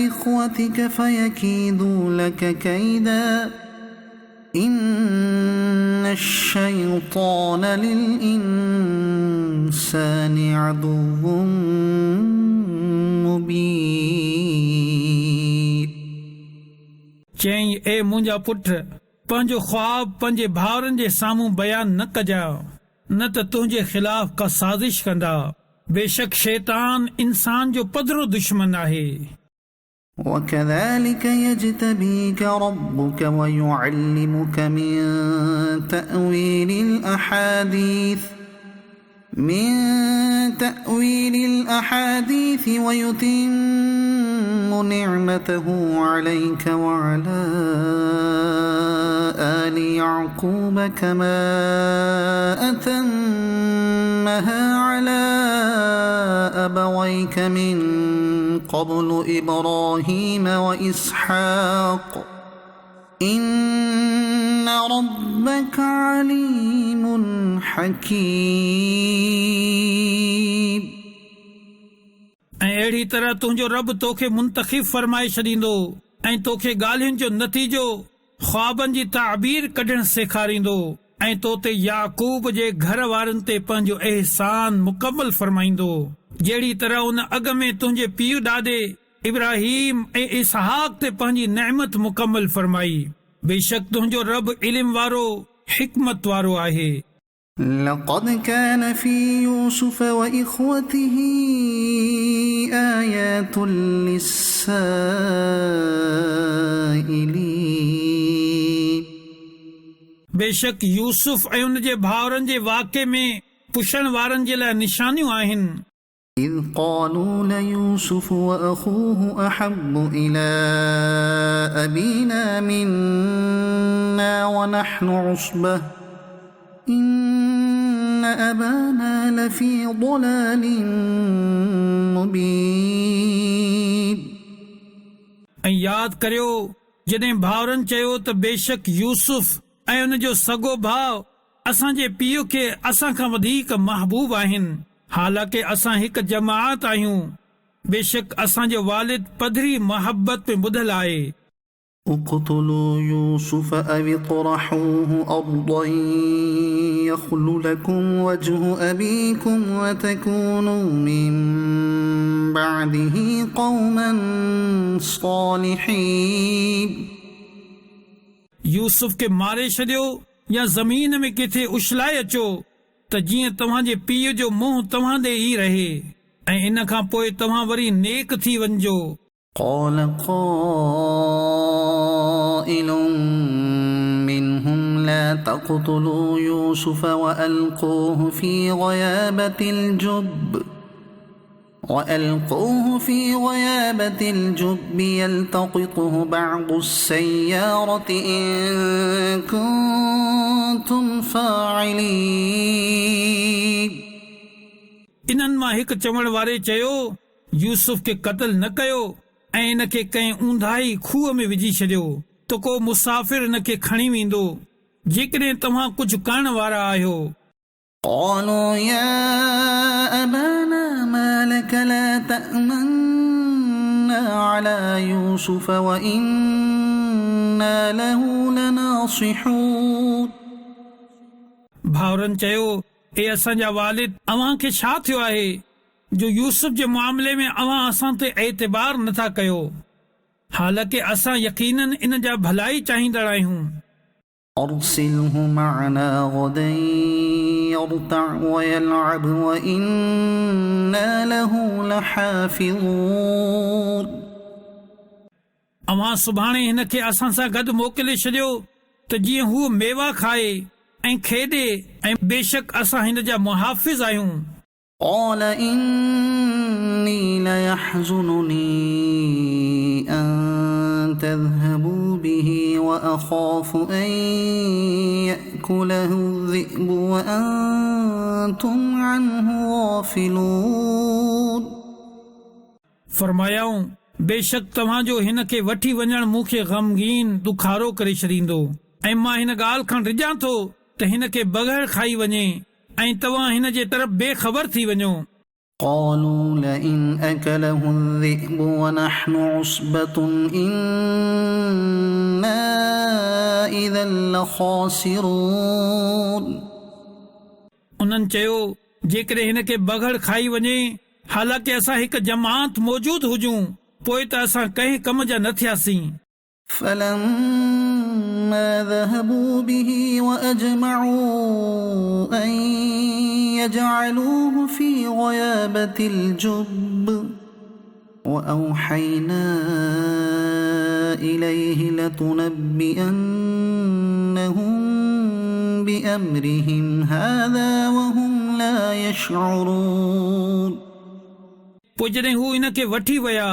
إخوتك فيكيدوا لك كيدا إن الشيطان للإنسان عدو مبين. चई ए मुंहिंजा पुट पंहिंजो ख्वाब पंहिंजे भाउरनि जे साम्हूं बयान न कजा न त तुंहिंजे ख़िलाफ़ का साज़िश कंदा. बेशक शैतान इंसान जो पधरो दुश्मन आहे. وكذلك يجتبيك ربك ويعلمك من تأويل الأحاديث ويتم نعمته عليك وعلى آل يعقوب كما أتمها على أبويك من قبل إبراهيم وإسحاق إن ربك عليم حكيم. ऐं अहिड़ी तरह तुंहिंजो रब तोखे मुंतखिब फरमाए छॾींदो ऐं तोखे ॻाल्हियुनि जो नतीजो ख्वाबनि जी ताबीर कढणु सेखारींदो ऐं तो ते याकूब जे घर वारनि ते पंहिंजो एहसान मुकमल फरमाईंदो जहिड़ी तरह उन अॻ में तुंहिंजे पीउ ॾाॾे इब्राहिम ऐं इसहाक ते पंहिंजी नेमत मुकमल फरमाई. बेशक तुंहिंजो रब इल्म वारो हिकमत वारो आहे. لقد كان في يوسف وإخوته آيات للسائلين. बेशक यूसुफ ऐं उन जे भाउरनि जे वाक़े में पुछण वारनि जे लाइ निशानियूं आहिनि. إذ قالوا ليوسف وأخوه أحب إلى أبينا منا ونحن عصبة إن أبانا لفي ضلال مبين. ऐं यादि करियो जॾहिं भाउरनि चयो त बेशक यूसुफ ऐं उन जो सॻो भाउ असांजे पीउ खे असां खां वधीक महबूब आहिनि हालांकि असां हिकु जमात आहियूं. बेशक असांजो वालिद पधरी मोहब्बत में ॿुधल आहे. اقتلوا يوسف أو اطرحوه أرضا يخل لكم وجه أبيكم وتكونوا من بعده قوما صالحين. यूसुफ खे मारे छॾियो या ज़मीन में किथे उछलाए अचो त जीअं तव्हांजे पीउ जो मुंहुं तव्हां ॾे ई रहे ऐं इन खां पोइ तव्हां वरी नेक थी वञिजो. قال قائل منهم لا تقتلوا يوسف وألقوه في غيابة الجب يلتقطه بعض السيارة إن كنتم فاعلين. इन्हनि मां हिकु चवण वारे चयो यूसुफ खे क़त्ल न कयो ऐं इन खे कंहिं ऊंधाई खूह में विझी छॾियो त को मुसाफ़िर इन खे खणी वेंदो जेकॾहिं तव्हां कुझु करण वारा आहियो. قالوا يا أبانا ما لك لا تأمنا على يوسف وإنا له لناصحون. भाउरनि चयो ए असांजा वालिद अव्हां खे छा थियो आहे जो यूसुफ जे मामले में अव्हां असां ते एतबार नथा कयो हालांकि असां यकीनन इन जा भलाई चाहींदड़ आहियूं. أرسله معنا غدا يرتع ويلعب وإنا له لحافظون. अव्हां सुभाणे हिन खे असां सां गॾु मोकिले छॾियो त जीअं हू मेवा खाए ऐं खेॾे ऐं बेशक असां हिन जा मुहाफ़िज़ आहियूं. قال إني ليحزنني أن تذهبوا به وأخاف أن يأكله الذئب وأنتم عنه غافلون. फरमायाऊं बेशक तव्हांजो हिन खे वठी वञण मूंखे ग़मगीन दुखारो करे छॾींदो ऐं मां हिन ॻाल्हि खां रिझां थो त हिन खे बग़ैर खाई वञे ऐं तव्हां हिन जे तरफ़ बेख़बर थी वञो. قالوا لئن أكله الذئب ونحن عصبة إنا إذا لخاسرون उन्हनि चयो जेकॾहिं हिन खे बग़ड़ खाई वञे हालांकि असां हिकु जमात मौजूद हुजूं पोइ त असां कंहिं कम जा न थियासीं فلما ذهبوا به وأجمعوا أن يجعلوه في غيابة الجب وأوحينا إليه لتنبئنهم بأمرهم هذا وهم لا يشعرون पोइ जॾहिं हू हिन खे वठी विया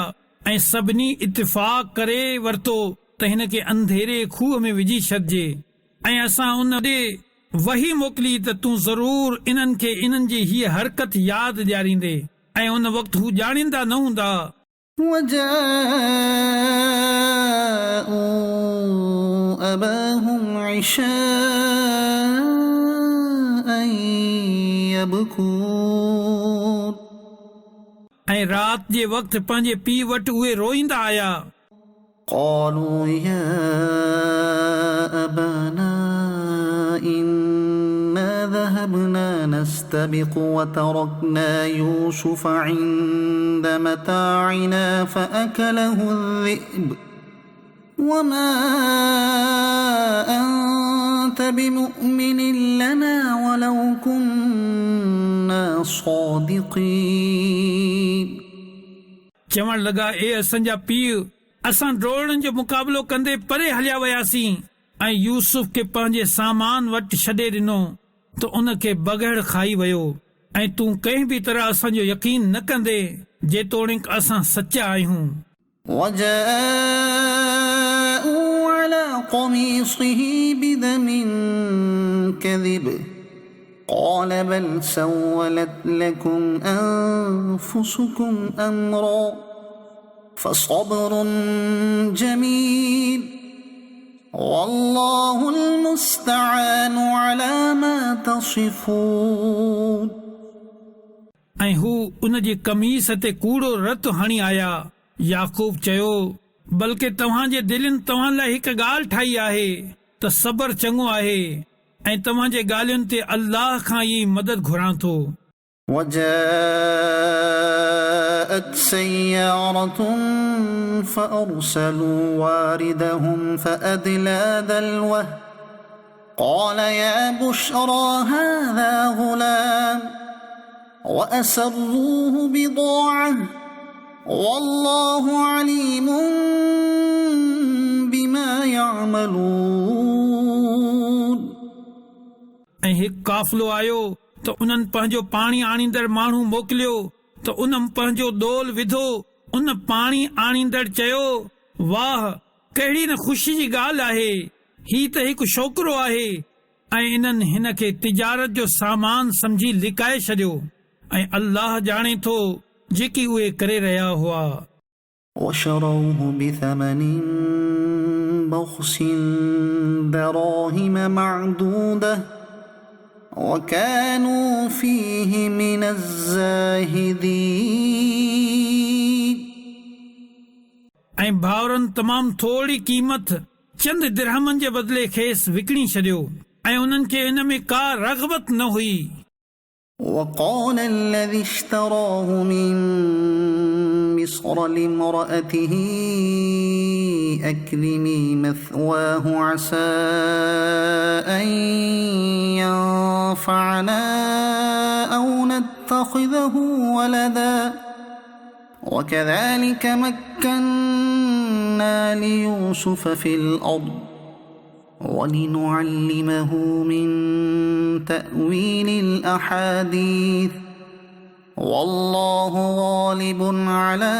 ऐं सभिनी इत्तिफ़ाक़ करे वरितो त हिन खे अंधेरे खूह में विझी छॾिजे ऐं असां उन ॾे वही मोकिली त तूं ज़रूर इन्हनि खे इन्हनि जी हीअ हरकत यादि ॾियारींदे ऐं उन वक़्तु हू ॼाणींदा न हूंदा وجاءوا أباهم عشاء يبكون ऐं राति जे वक़्तु पंहिंजे पीउ वटि उहे रोईंदा आया قالوا يا أبانا إنا ذهبنا نستبق وتركنا يوسف عند متاعنا فأكله الذئب وما أنت بمؤمن لنا ولو كنا صادقين चवण लॻा ए असांजा पीउ असां डोड़नि जो मुक़ाबिलो कंदे परे हलिया वियासीं ऐं यूसुफ खे पंहिंजे सामान वटि छॾे ॾिनो त उन खे बग़ैर खाई वियो ऐं तूं कंहिं बि तरह असांजो यकीन न कंदे जेतोणीक असां सचा आहियूं وجاءوا على قميصه بدم كذب قال بل سولت لكم أنفسكم أمرا فصبر جميل والله المستعان على ما تصفون ऐं हू उन जी कमीस ते कूड़ो रत हणी आया याकूब चयो बल्कि तव्हांजे दिलनि तव्हां लाइ हिकु ॻाल्हि ठाही आहे त सबर चङो आहे ऐं तव्हांजे ॻाल्हियुनि ते अल्लाह खां ई मदद घुरां थो وجاءت سيارة فأرسلوا واردهم فأدلى دلوه قال يا بشرى هذا غلام وأسروه بضاعة والله عليم بما يعملون ऐं हिकु काफ़िलो आयो त उन्हनि पंहिंजो पाणी आणींदड़ माण्हू मोकिलियो त उन पंहिंजो डोल विधो उन पाणी आणींदड़ चयो वाह कहिड़ी न ख़ुशी जी ॻाल्हि आहे ही त हिकु छोकिरो आहे ऐं इन्हनि हिन खे तिजारत जो सामान समझी लिकाए छॾियो ऐं अल्लाह ॼाणे थो जेकी उहे करे रहिया हुआ وشروه بثمن بخس دراهم معدودة وكانوا فيه من الزاهدين ऐं भाउरनि तमामु थोरी क़ीमत चंद दिरहमनि जे बदिले खेसि विकिणी छॾियो ऐं उन्हनि खे इन में का रग़बत न हुई وقال الذي اشتراه من مصر لامرأته أكرمي مثواه عسى أن ينفعنا أو نتخذه ولدا وكذلك مكنا ليوسف في الأرض ولنعلمه من تأويل الأحاديث والله غالب على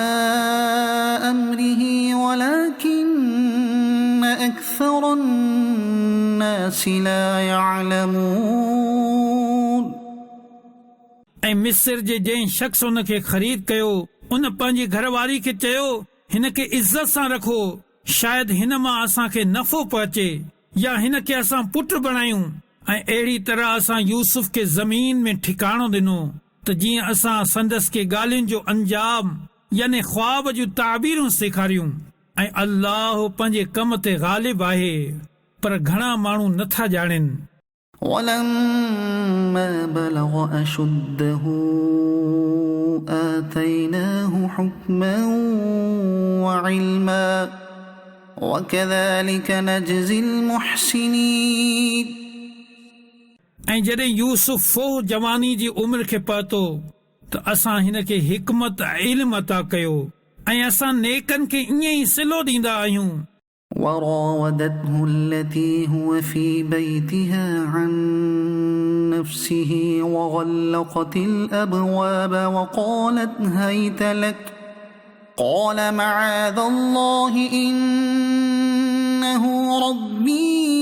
أمره ولكن أكثر الناس لا يعلمون ऐं मिस्र जे जंहिं शख़्स उन खे ख़रीद कयो उन पंहिंजी घरवारी खे चयो हिन खे इज़त सां रखो शायदि हिन मां असांखे नफ़ो पहुचे या हिन खे असां पुट बणायूं ऐं अहिड़ी तरह असां यूसुफ खे ज़मीन में ठिकाणो ॾिनो त जीअं असां संदसि के ॻाल्हियुनि जो अंजाम याने ख्वाब जूं ताबीरूं सेखारियूं ऐं अल्लाह पंहिंजे कम ते ग़ालिब आहे पर घणा माण्हू नथा ॼाणनि ولما بلغ أشده آتيناه حكما وعلما وكذلك نجزي المحسنين ऐं जॾहिं यूसुफ फो जवानी जी उमिरि खे पहुतो त असां हिन खे हिकमत इल्म अता कयो ऐं असां नेकनि खे ईअं ई सिलो ॾींदा आहियूं وراودته التي هو في بيتها عن نفسه وغلقت الأبواب وقالت هيت لك قال معاذ الله إنه ربي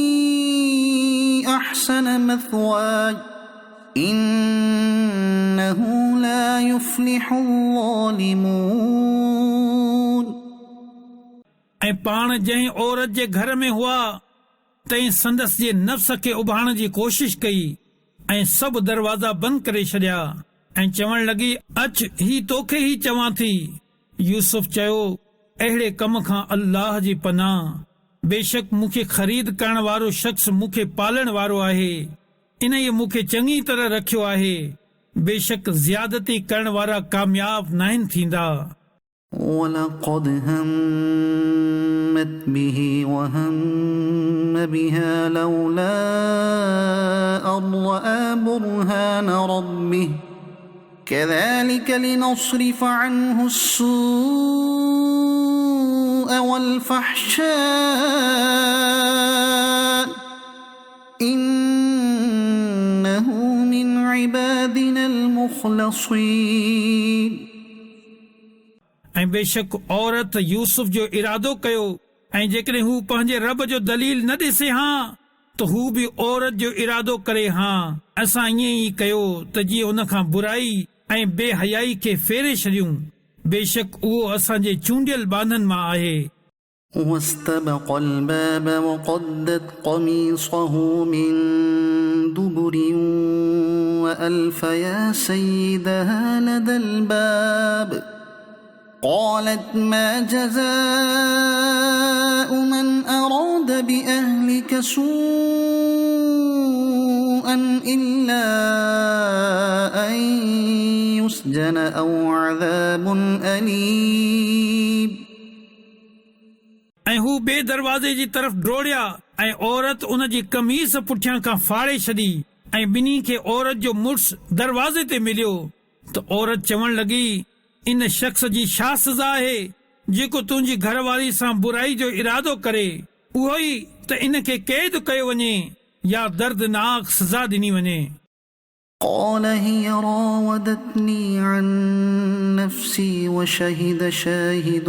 أحسن مثواي إنه لا يفلح الظالمون ऐं पाण जंहिं औरत जे घर में हुआ तंहिं संदसि जे नफ़्स खे उभारण जी कोशिश कई ऐं सभु दरवाज़ा बंदि करे छॾिया ऐं चवण लॻी अच ही तोखे ई चवां थी यूसुफ चयो अहिड़े कम खां अल्लाह जी पनाह बेशक मूंखे ख़रीद करण वारो शख़्स मूंखे पालण वारो आहे इन ई मूंखे चङी तरह रखियो आहे बेशक ज़्यादती करण वारा कामयाब नाहिनि थींदा ولقد همت به وهم بها لولا أن رأى برهان ربه كذلك لنصرف عنه السوء والفحشاء إنه من عبادنا المخلصين ऐं बेशक औरत यूसुफ जो इरादो कयो ऐं जेकॾहिं हू पंहिंजे रब जो दलील न ॾिसे हा त हू बि औरत जो इरादो करे हा असां ईअं ई कयो त जीअं उन खां बुराई ऐं बेहयाई खे फेरे छॾियूं बेशक उहो असांजे चूंडियल बांधनि मां आहे واستبق الباب وقدت قميصه من دبر وألف يا سيدها لدى الباب قالت ما جزاء من أراد بأهلك سوءا إلا أن يسجن أو عذاب أليم ऐं हू ॿिए दरवाज़े जी तरफ़ डोड़िया ऐं औरत उन जी कमीज़ पुठियां खां फाड़े छॾी ऐं ॿिन्ही खे औरत जो मुड़ुस दरवाज़े ते मिलियो त औरत चवण लॻी इन शख़्स जी छा सज़ा आहे जेको तुंहिंजी घरवारी सां बुराई जो इरादो करे उहो ई त इन खे क़ैद कयो वञे या दर्दनाक सज़ा ॾिनी वञे قال هي راودتني عن نفسي وشهد شاهد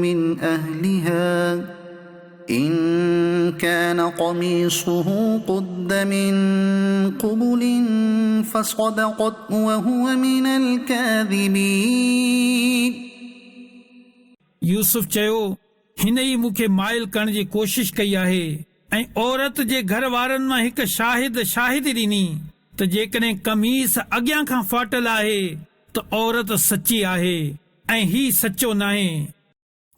من أهلها إن كان قميصه قد من قبل فصدقت وهو من الكاذبين यूसुफ चयो हिन ई मूंखे माइल करण जी कोशिश कई आहे ऐं औरत जे घर वारनि मां हिकु शाहिद ॾिनी त जेकॾहिं कमीज़ अॻियां खां फाटल आहे त औरत सची आहे ऐं ही सचो नाहे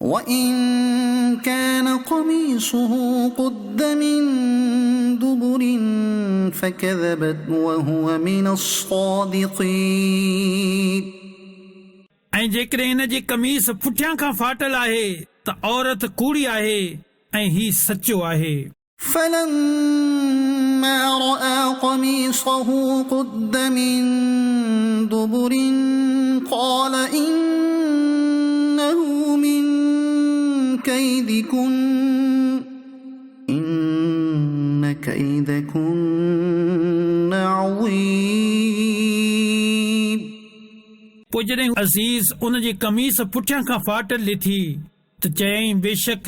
وإن كان قميصه قد من دبر فكذبت وهو من الصادقين ऐं जेकॾहिं हिन जी कमीज़ पुठियां खां फाटल आहे त औरत कूड़ी आहे ऐं ही सचो आहे فلما رأى قميصه قد من دبر قال إنه من كيدكن إن كيدكن عظيم पोइ जॾहिं अज़ीज़ उन जी कमीज़ पुठियां खां फाटल ॾिठी त चयईं बेशक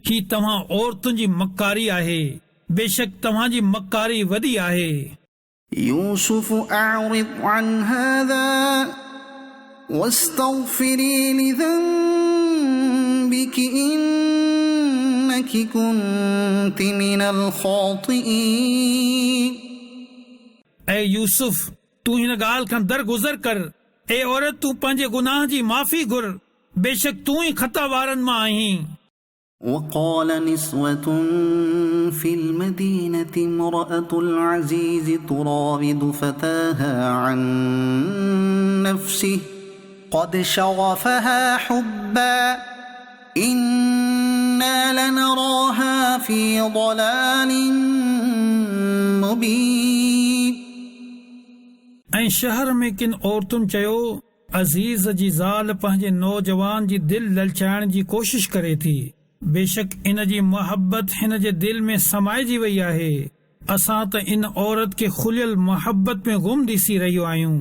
ही तव्हां औरतुनि जी मकारी आहे बेशक तव्हांजी मकारी वॾी आहे يوسف أعرض عن هذا واستغفري لذنبك إنك كنت من الخاطئين ऐं यूसुफ तूं हिन ॻाल्हि खां दरगुज़र कर। ए औरत, तूं पंहिंजे गुनाह जी माफ़ी घुर, बेशक तूं ई ख़ता वारनि मां आहीं। وقال نسوة في المدينة امرأة العزيز تراود فتاها عن نفسه قد شغفها حبا إنا لنراها في ضلال مبين। ऐं शहर में किन औरतुनि चयो, अज़ीज़ जी ज़ाल पंहिंजे नौजवान जी दिल ललचाइण जी कोशिश करे थी, बेशक इन जी मोहब्बत हिन जे दिल में समाइजी वई आहे। असां त इन औरत खे खुलियल मोहब्बत में गुम ॾिसी रहियो आहियूं।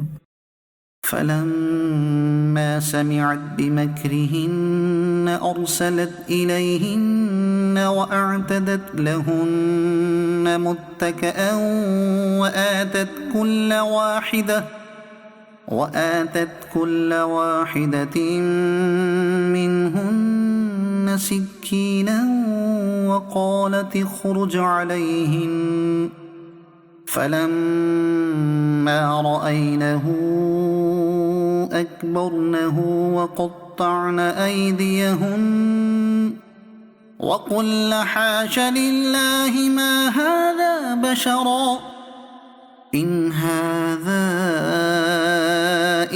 فلما سمعت بمكرهن أرسلت إليهن وأعتدت لهن متكئا وآتت كل واحدة منهن سكينا وقالت اخرج عليهن فلما رأينه أكبرنه وقطعن أيديهن وقلن حاش لله ما هذا بشرا إن هذا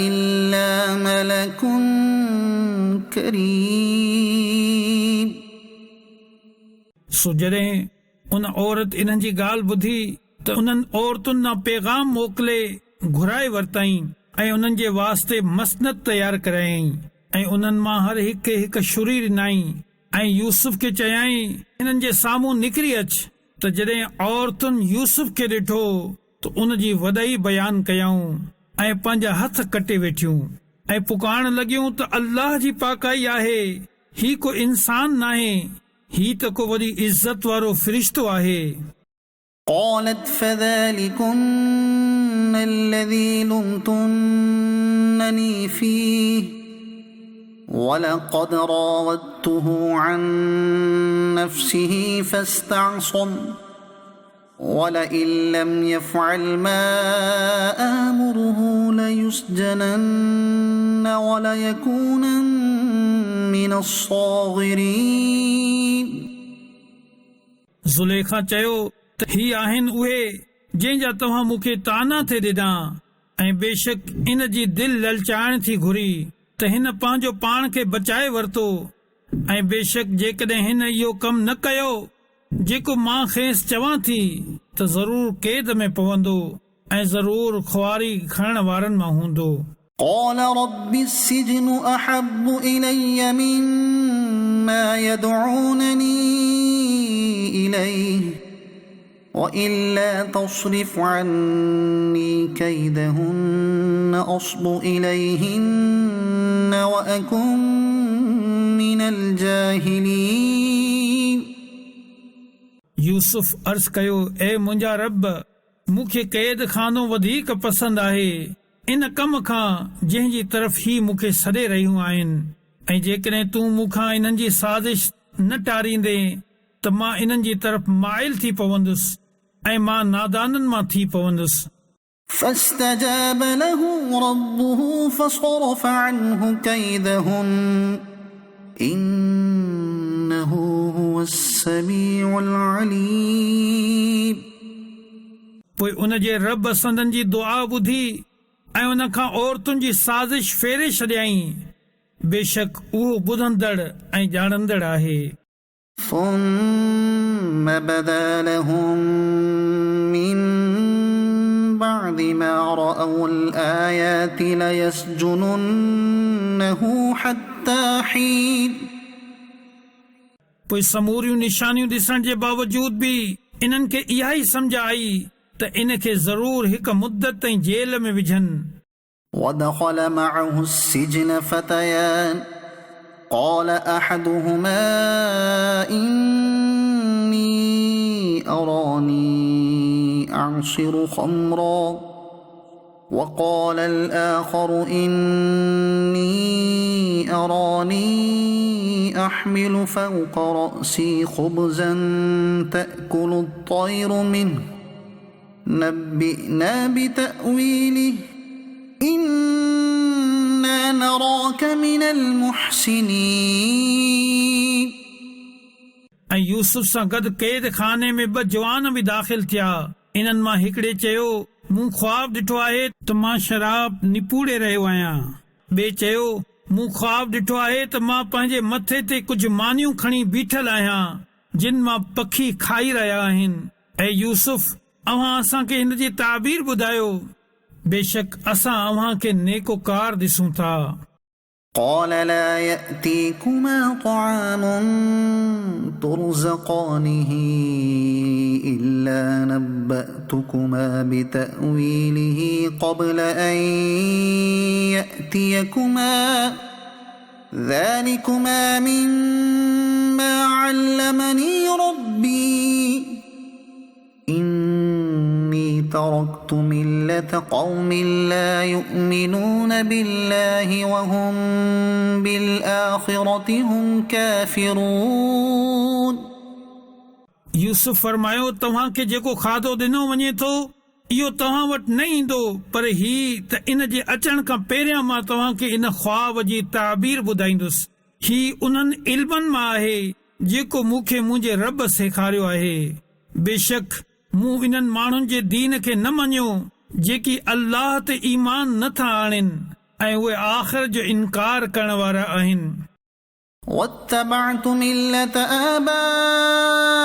إلا ملك كريم। सो जॾहिं उन औरत इन्हनि जी ॻाल्हि ॿुधी त उन्हनि औरतुनि ना पैगाम मोकिले घुराए वरितई ऐं उन्हनि जे वास्ते मसनद तयार करायई ऐं उन्हनि मां हर हिक छुरी ॾिनई ऐं यूसुफ खे चयाई इन्हनि जे साम्हूं निकिरी अच। त जॾहिं औरतुनि यूसुफ खे ॾिठो त उन जी वॾाई बयान कयऊं ऐं पंहिंजा हथ कटे वेठियूं ऐं पुकारण लॻियूं त अल्लाह जी पाकाई आहे, ही को इंसान नाहे, ही त को वॾी इज़त वारो फ़रिश्तो आहे। قالت فذلكن الذي لمتنني فيه ولقد راودته عن نفسه فاستعصم ولئن لم يفعل ما آمره ليسجنن وليكونن من الصاغرين। ज़ुलेखा चयो त ही आहिनि उहे जंहिंजा तव्हां मूंखे ताना थे ॾिना ऐं बेशक इन जी दिल ललचाइण थी घुरी त हिन पंहिंजो पाण खे बचाए वरितो ऐं बेशक जेकॾहिं हिन इहो कमु न कयो जेको मां खेसि चवां थी त ज़रूर कैद में पवंदो ऐं ज़रूर खुआरी खणण वारनि मां हूंदो। قال رب السجن أحب إلي مما يدعونني إليه وإلا تصرف عني كيدهن أصب إليهن وأكن من الجاهلين। यूसुफ अर्ज़ कयो, ए मुंहिंजा रब, मूंखे कैद खानो वधीक पसंदि आहे इन कम खां जंहिंजी तरफ़ ही मूंखे सॾे रहियूं आहिनि ऐं जेकॾहिं तूं मूंखां इन्हनि जी साज़िश न टारींदे त मां इन्हनि जी तरफ़ माइल थी पवंदुसि ऐं मां नादाननि मां थी पवंदुसि। فاستجاب له ربه فصرف عنه كيدهن إنه هو السميع العليم। पोइ उन जे रब संदन जी दुआ ॿुधी ऐं उन खां औरतुनि जी साज़िश फेरे छॾियई, बेशक उहो ॿुधंदड़ ऐं ॼाणंदड़ आहे। ثم بدا لهم من بعد ما رأوا الآيات ليسجننه حتى حين। पोइ समूरियूं निशानियूं ॾिसण जे बावजूद बि इन्हनि खे इहा ई सम्झ आई त इन खे ज़रूर हिकु मुद्दत ताईं जेल में विझनि। ودخل معه السجن فتيان قال أحدهما إني أراني أعصر خمرا وقال الآخر إني أراني أحمل فوق رأسي خبزا تأكل الطير منه نبئنا بتأويله إنا نراك من المحسنين ऐं यूसुफ सां गॾु क़ैद खाने में 2 जवान बि दाख़िल थिया। इन्हनि मां हिकिड़े चयो मूं ख्वाब ॾिठो आहे त मां शराब निपूड़े रहियो आहियां। ॿिए चयो मूं ख्वाब ॾिठो आहे त मां पंहिंजे मथे ते कुझु मानियूं खणी बीठल आहियां जिन मां पखी खाई रहिया आहिनि। ऐं यूसुफ अव्हां असांखे हिन जी ताबीर ॿुधायो, बेशक असां अव्हां खे नेकोकार ॾिसूं था। قال لا يأتيكما طعام ترزقانه إلا نبأتكما بتأويله قبل أن يأتيكما ذلكما مما علمني ربي إني تركت ملة قوم لا يؤمنون بالله وهم بالآخرة هم كافرون यूसुफ फरमायो तव्हां खे जेको खाधो ॾिनो वञे थो इहो तव्हां वटि न ईंदो, पर ही त इन जे अचण खां पहिरियां मां तव्हां खे इन ख्वाब जी ताबीर ॿुधाईंदुसि। ही उन्हनि इल्मनि मां आहे जेको मूंखे मुंहिंजे रब सेखारियो आहे। बेशक मूं इन्हनि माण्हुनि जे दीन खे न मञियो जेकी अल्लाह ते ईमान नथा आणनि ऐं उहे आख़िर जो इनकार करण वारा आहिनि। واتبعت ملة آبائي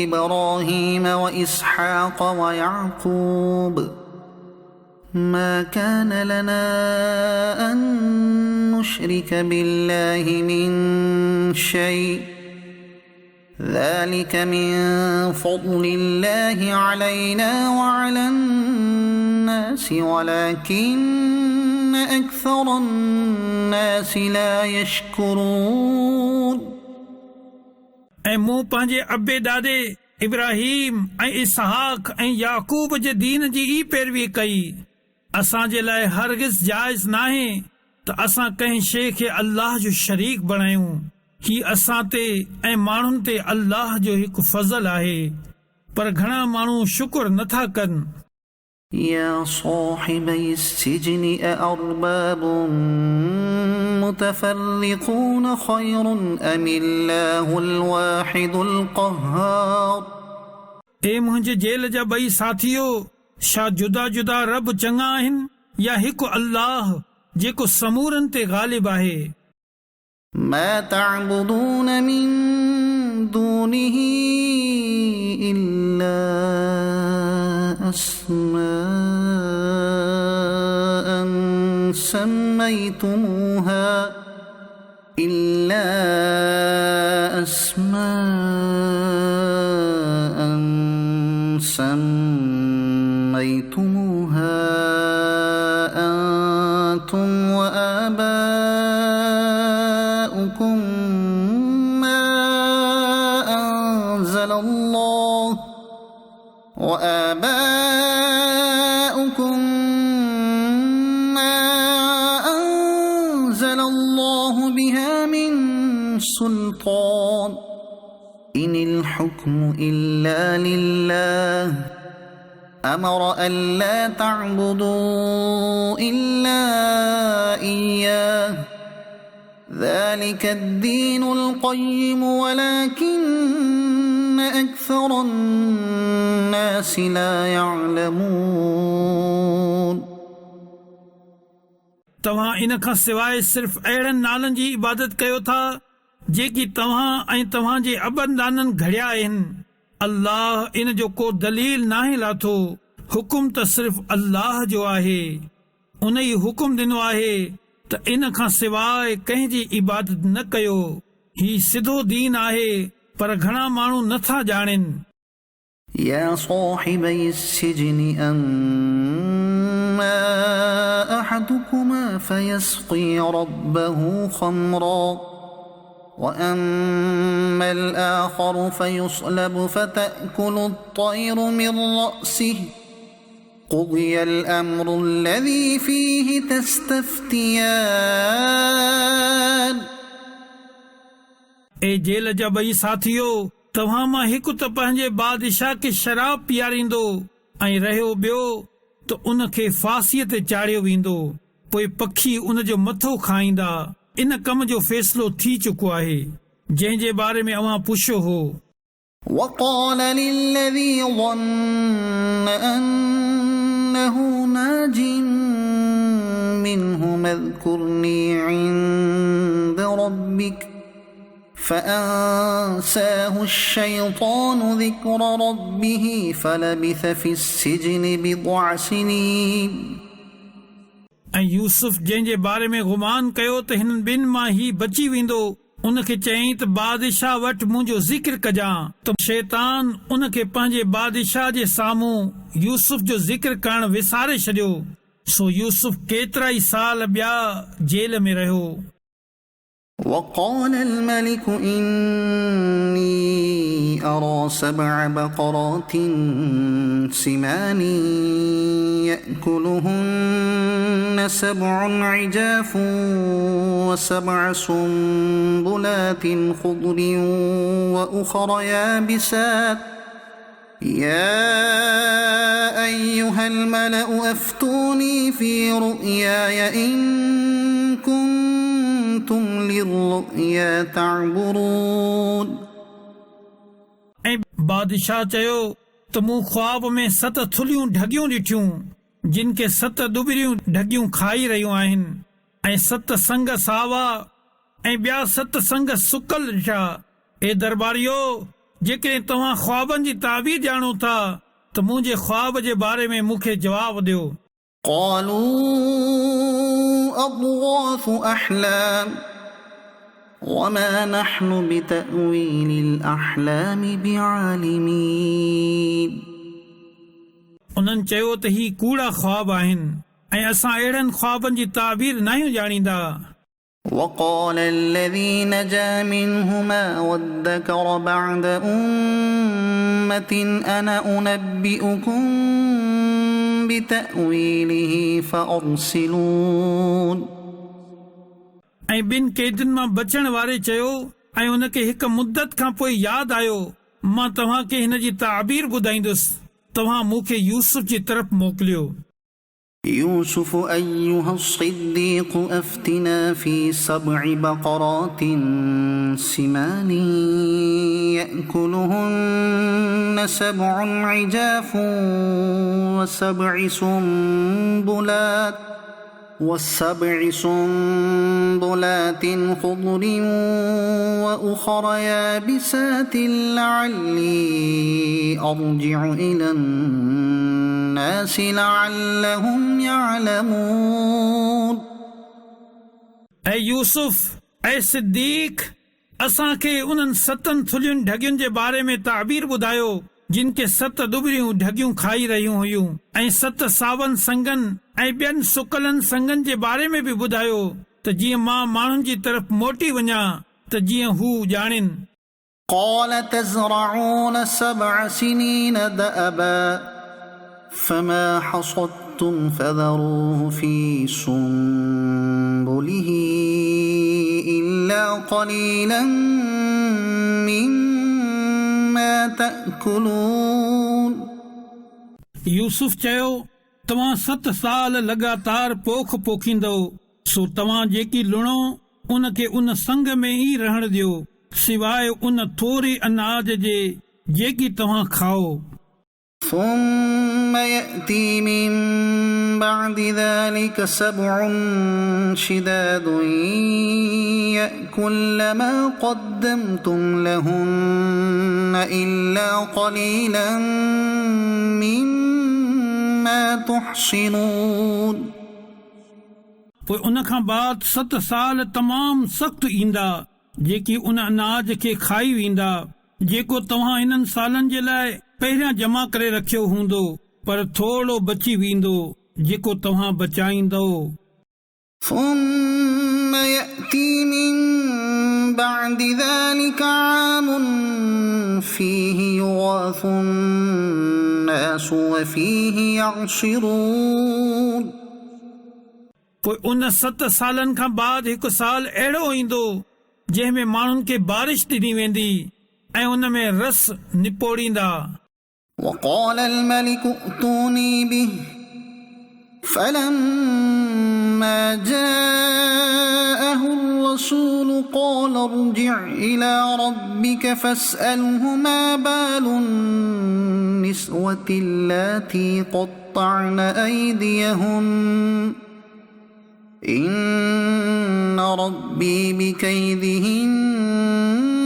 إبراهيم وإسحاق ويعقوب ما كان لنا أن نشرك بالله من شيء ذلك من فضل الله علينا وعلى الناس ولكن أكثر الناس لا يشكرون ऐं मूं पंहिंजे अबे ॾाॾे इब्राहिम ऐं इसहाक ऐं याकूब जे दीन जी ई पैरवी कई। असांजे लाइ हरगिज़ जाइज़ नाहे त असां कंहिं शइ खे अल्लाह जो शरीक बणायूं। ही असां ते ऐं माण्हुनि ते अल्लाह जो हिकु फज़ल आहे, पर घणा माण्हू शुक्र नथा कनि। يا صاحبي السجن أأرباب متفرقون خير أم الله الواحد القهار ए मुंहिंजे जेल जा 2 साथियो, छा जुदा जुदा रब चङा आहिनि या हिकु अल्लाह जेको समूरनि ते ग़ालिब आहे। ما تعبدون من دونه إلا أسماء سميتموها أنتم وآباؤكم ما أنزل الله بها من سلطان إن الحكم إلا لله أمر ألا تعبدوا إلا إياه ذلك الدين القيم ولكن أكثر الناس لا يعلمون तव्हां इन खां सवाइ सिर्फ़ अहिड़नि नालनि जी इबादत कयो था जेकी तव्हां ऐं तव्हां जे अबनि दाननि घड़िया आहिनि। अल्लाह इन जो को दलील नाहे लाथो, हुकुम त सिर्फ़ अल्लाह जो आहे। उन ई हुकुम ॾिनो आहे त इन खां सवाइ कंहिं जी इबादत न कयो। ही सिधो दीन आहे, पर घणा माण्हू नथा ॼाणनि। يا صاحبي السجن أما أحدكما فيسقي ربه خمرا وأما الآخر فيصلب فتأكل الطير من رأسه قضي الأمر الذي فيه تستفتيان ए जेल जा 2 साथियो, तव्हां मां हिकु त पंहिंजे बादशाह खे शराब पीआरींदो ऐं रहियो ॿियो त उन खे फांसीअ ते चाढ़ियो वेंदो, पोइ पखी उन जो मथो खाईंदा। इन कम जो फ़ैसिलो थी चुको आहे जंहिं जे बारे में अव्हां पुछियो हो। وقال للذي ظن أنه ناج منه اذكرني عند ربك فأنساه الشيطان ذكر ربه فلبث في السجن بضع سنين। ऐं यूसुफ जंहिं जे बारे में गुमान कयो त हिननि ॿिनि मां ही बची वेंदो, उन खे चयईं त बादशाह वटि मुंहिंजो ज़िक्र कजां, त शैतान उन खे पंहिंजे बादशाह जे साम्हूं यूसुफ जो ज़िक्र करणु विसारे छॾियो। सो यूसुफ केतिरा ई साल ॿिया जेल में रहियो। وقال الملك إني أرى 7 بقرات سمان يأكلهن 7 عجاف و7 سنبلات خضر وأخر يابسات يا أيها الملأ أفتوني في رؤياي إن كنتم للرؤيا تعبرون। ऐं बादशाह चयो त मूं ख्वाब में 7 थुलियूं ढगियूं ॾिठियूं जिन खे 7 दुबरियूं ढगियूं खाई रहियूं आहिनि, ऐं 7 संग सावा ऐं ॿिया 7 संग सुकल ॾिठा। ए दरबारियो, जेकॾहिं तव्हां ख्वाबनि जी ताबीर ॼाणो था त मुंहिंजे ख्वाब जे बारे में मूंखे जवाब ॾियो। قالوا أضغاث أحلام وما نحن بتأويل الأحلام بعالمين। उन्हनि चयो त ही कूड़ा ख्वाब आहिनि ऐं असां अहिड़नि ख्वाबनि जी ताबीर नाहियूं ॼाणींदा। وقال الذي نجا منهما وادكر بعد أمة أنا أنبئكم بتأويله فأرسلون। ऐं ॿिनि कैदियुनि मां बचण वारे चयो ऐं उन खे हिकु मुद्दत खां पोइ यादि आयो, मां तव्हां खे हिन जी ताबीर ॿुधाईंदुसि, तव्हां मूंखे यूसुफ जी तरफ़ मोकिलियो। يوسف أيها الصديق أفتنا في 7 بقرات سمان يأكلهن 7 عجاف و7 سنبلات خضر وأخر يابسات لعلي أرجع إلى الناس لعلهم يعلمون۔ ऐं यूसुफ, ऐं सिद्दीक़, असां खे उन्हनि 7 थुलियुनि ढगियुनि जे बारे में ताबीर ॿुधायो जिन खे 7 दुबरियूं ढगियूं खाई रहियूं हुयूं, ऐं 7 सावनि संगनि ऐं ॿियनि सुकलनि संगनि जे बारे में बि ॿुधायो, त जीअं मां माण्हुनि जी तरफ़ मोटी वञा त जीअं हू ॼाणनि। قال تزرعون 7 سنين دأبا فما حصدتم فذروه في سنبله إلا قليلا مما تأكلون۔ यूसुफ चयो, तव्हां 7 साल लगातार पोख पोखींदो, सो तव्हां जेकी लुणो उन खे उन संग में ई रहण ॾियो, सिवाय उन थोरी अनाज जे जेकी तव्हां खाओ। ثم يأتي من بعد ذلك 7 شداد يأكل ما قدمتم لهن إلا قليلا مما تحصنون۔ पोइ उन खां बाद 7 साल तमामु सख़्तु ईंदा जेकी उन अनाज खे खाई वेंदा जेको तव्हां हिननि सालनि जे लाइ पहिरियां जमा करे रखियो हूंदो, पर थोरो बची वेंदो जेको तव्हां बचाईंदो। ثم يأتي من بعد ذلك عام فيه يغاث الناس وفيه يعصرون۔ पोइ उन 7 सालनि खां बाद हिकु साल अहिड़ो ईंदो जंहिं में माण्हुनि खे बारिश ॾिनी वेंदी ऐं उन में रस निपोड़ींदा। وقال الملك ائتوني به فلما جاءه الرسول قال ارجع إلى ربك فاسأله ما بال النسوة اللاتي قطعن أيديهن إن ربي بكيدهن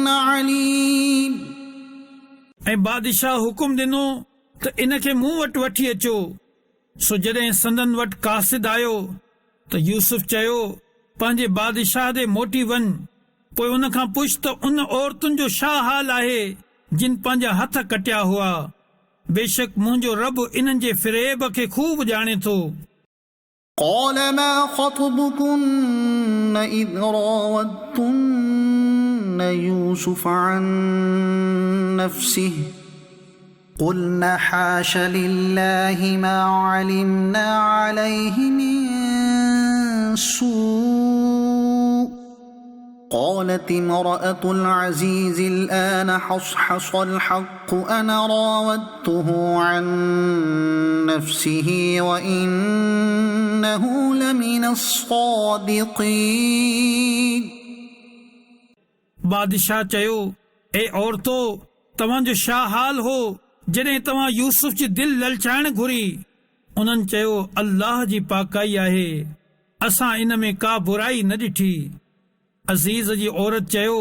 عليم। ऐं बादशाह हुकुम ॾिनो त इन खे मूं वटि वठी अचो। सो जॾहिं संदन वटि कासिद आयो त यूसुफ चयो पंहिंजे बादशाह ॾे मोटी वञ, पोइ उन खां पुछ त उन औरतुनि जो छा हाल आहे जिन पंहिंजा हथ कटिया हुआ। बेशक मुंहिंजो रब इन्हनि जे फ़िरेब खे खूब ॼाणे थो। قال ما خطبكن إذ راودتن يوسف عن نفسه قلنا حاش لله ما علمنا عليه من سوء قالت امرأة العزيز الآن حصحص الحق أنا راودته عن نفسه وإنه لمن الصادقين। बादशाह चयो ए औरतो तव्हांजो छा हाल हो जॾहिं तव्हां यूसुफ जी दिल ललचाइण घुरी। उन्हनि चयो अल्लाह जी पाकाई आहे, असां इन में का बुराई न ॾिठी। अज़ीज़ जी औरत चयो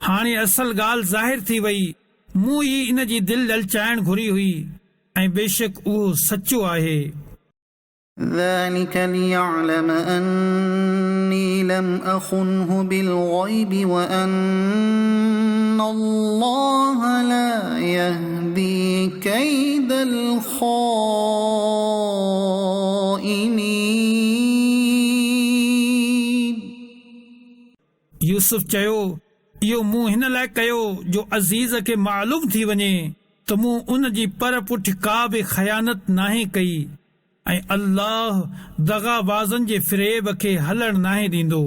हाणे असल ॻाल्हि ज़ाहिर थी वई, मूं ई इन जी दिल ललचाइण घुरी हुई ऐं बेशक उहो सचो आहे। ذلك ليعلم أني لم أخنه بالغيب وأن الله لا يهدي كيد الخائنين। यूसुफ चयो इहो मूं हिन लाइ कयो जो अज़ीज़ खे मालूम थी वञे त मूं उन जी पर पुठि का बि ख़यानत नाहे कई ऐं अल्लाह दगाबाज़नि जे फ़िरेब खे हलण नाहे ॾींदो।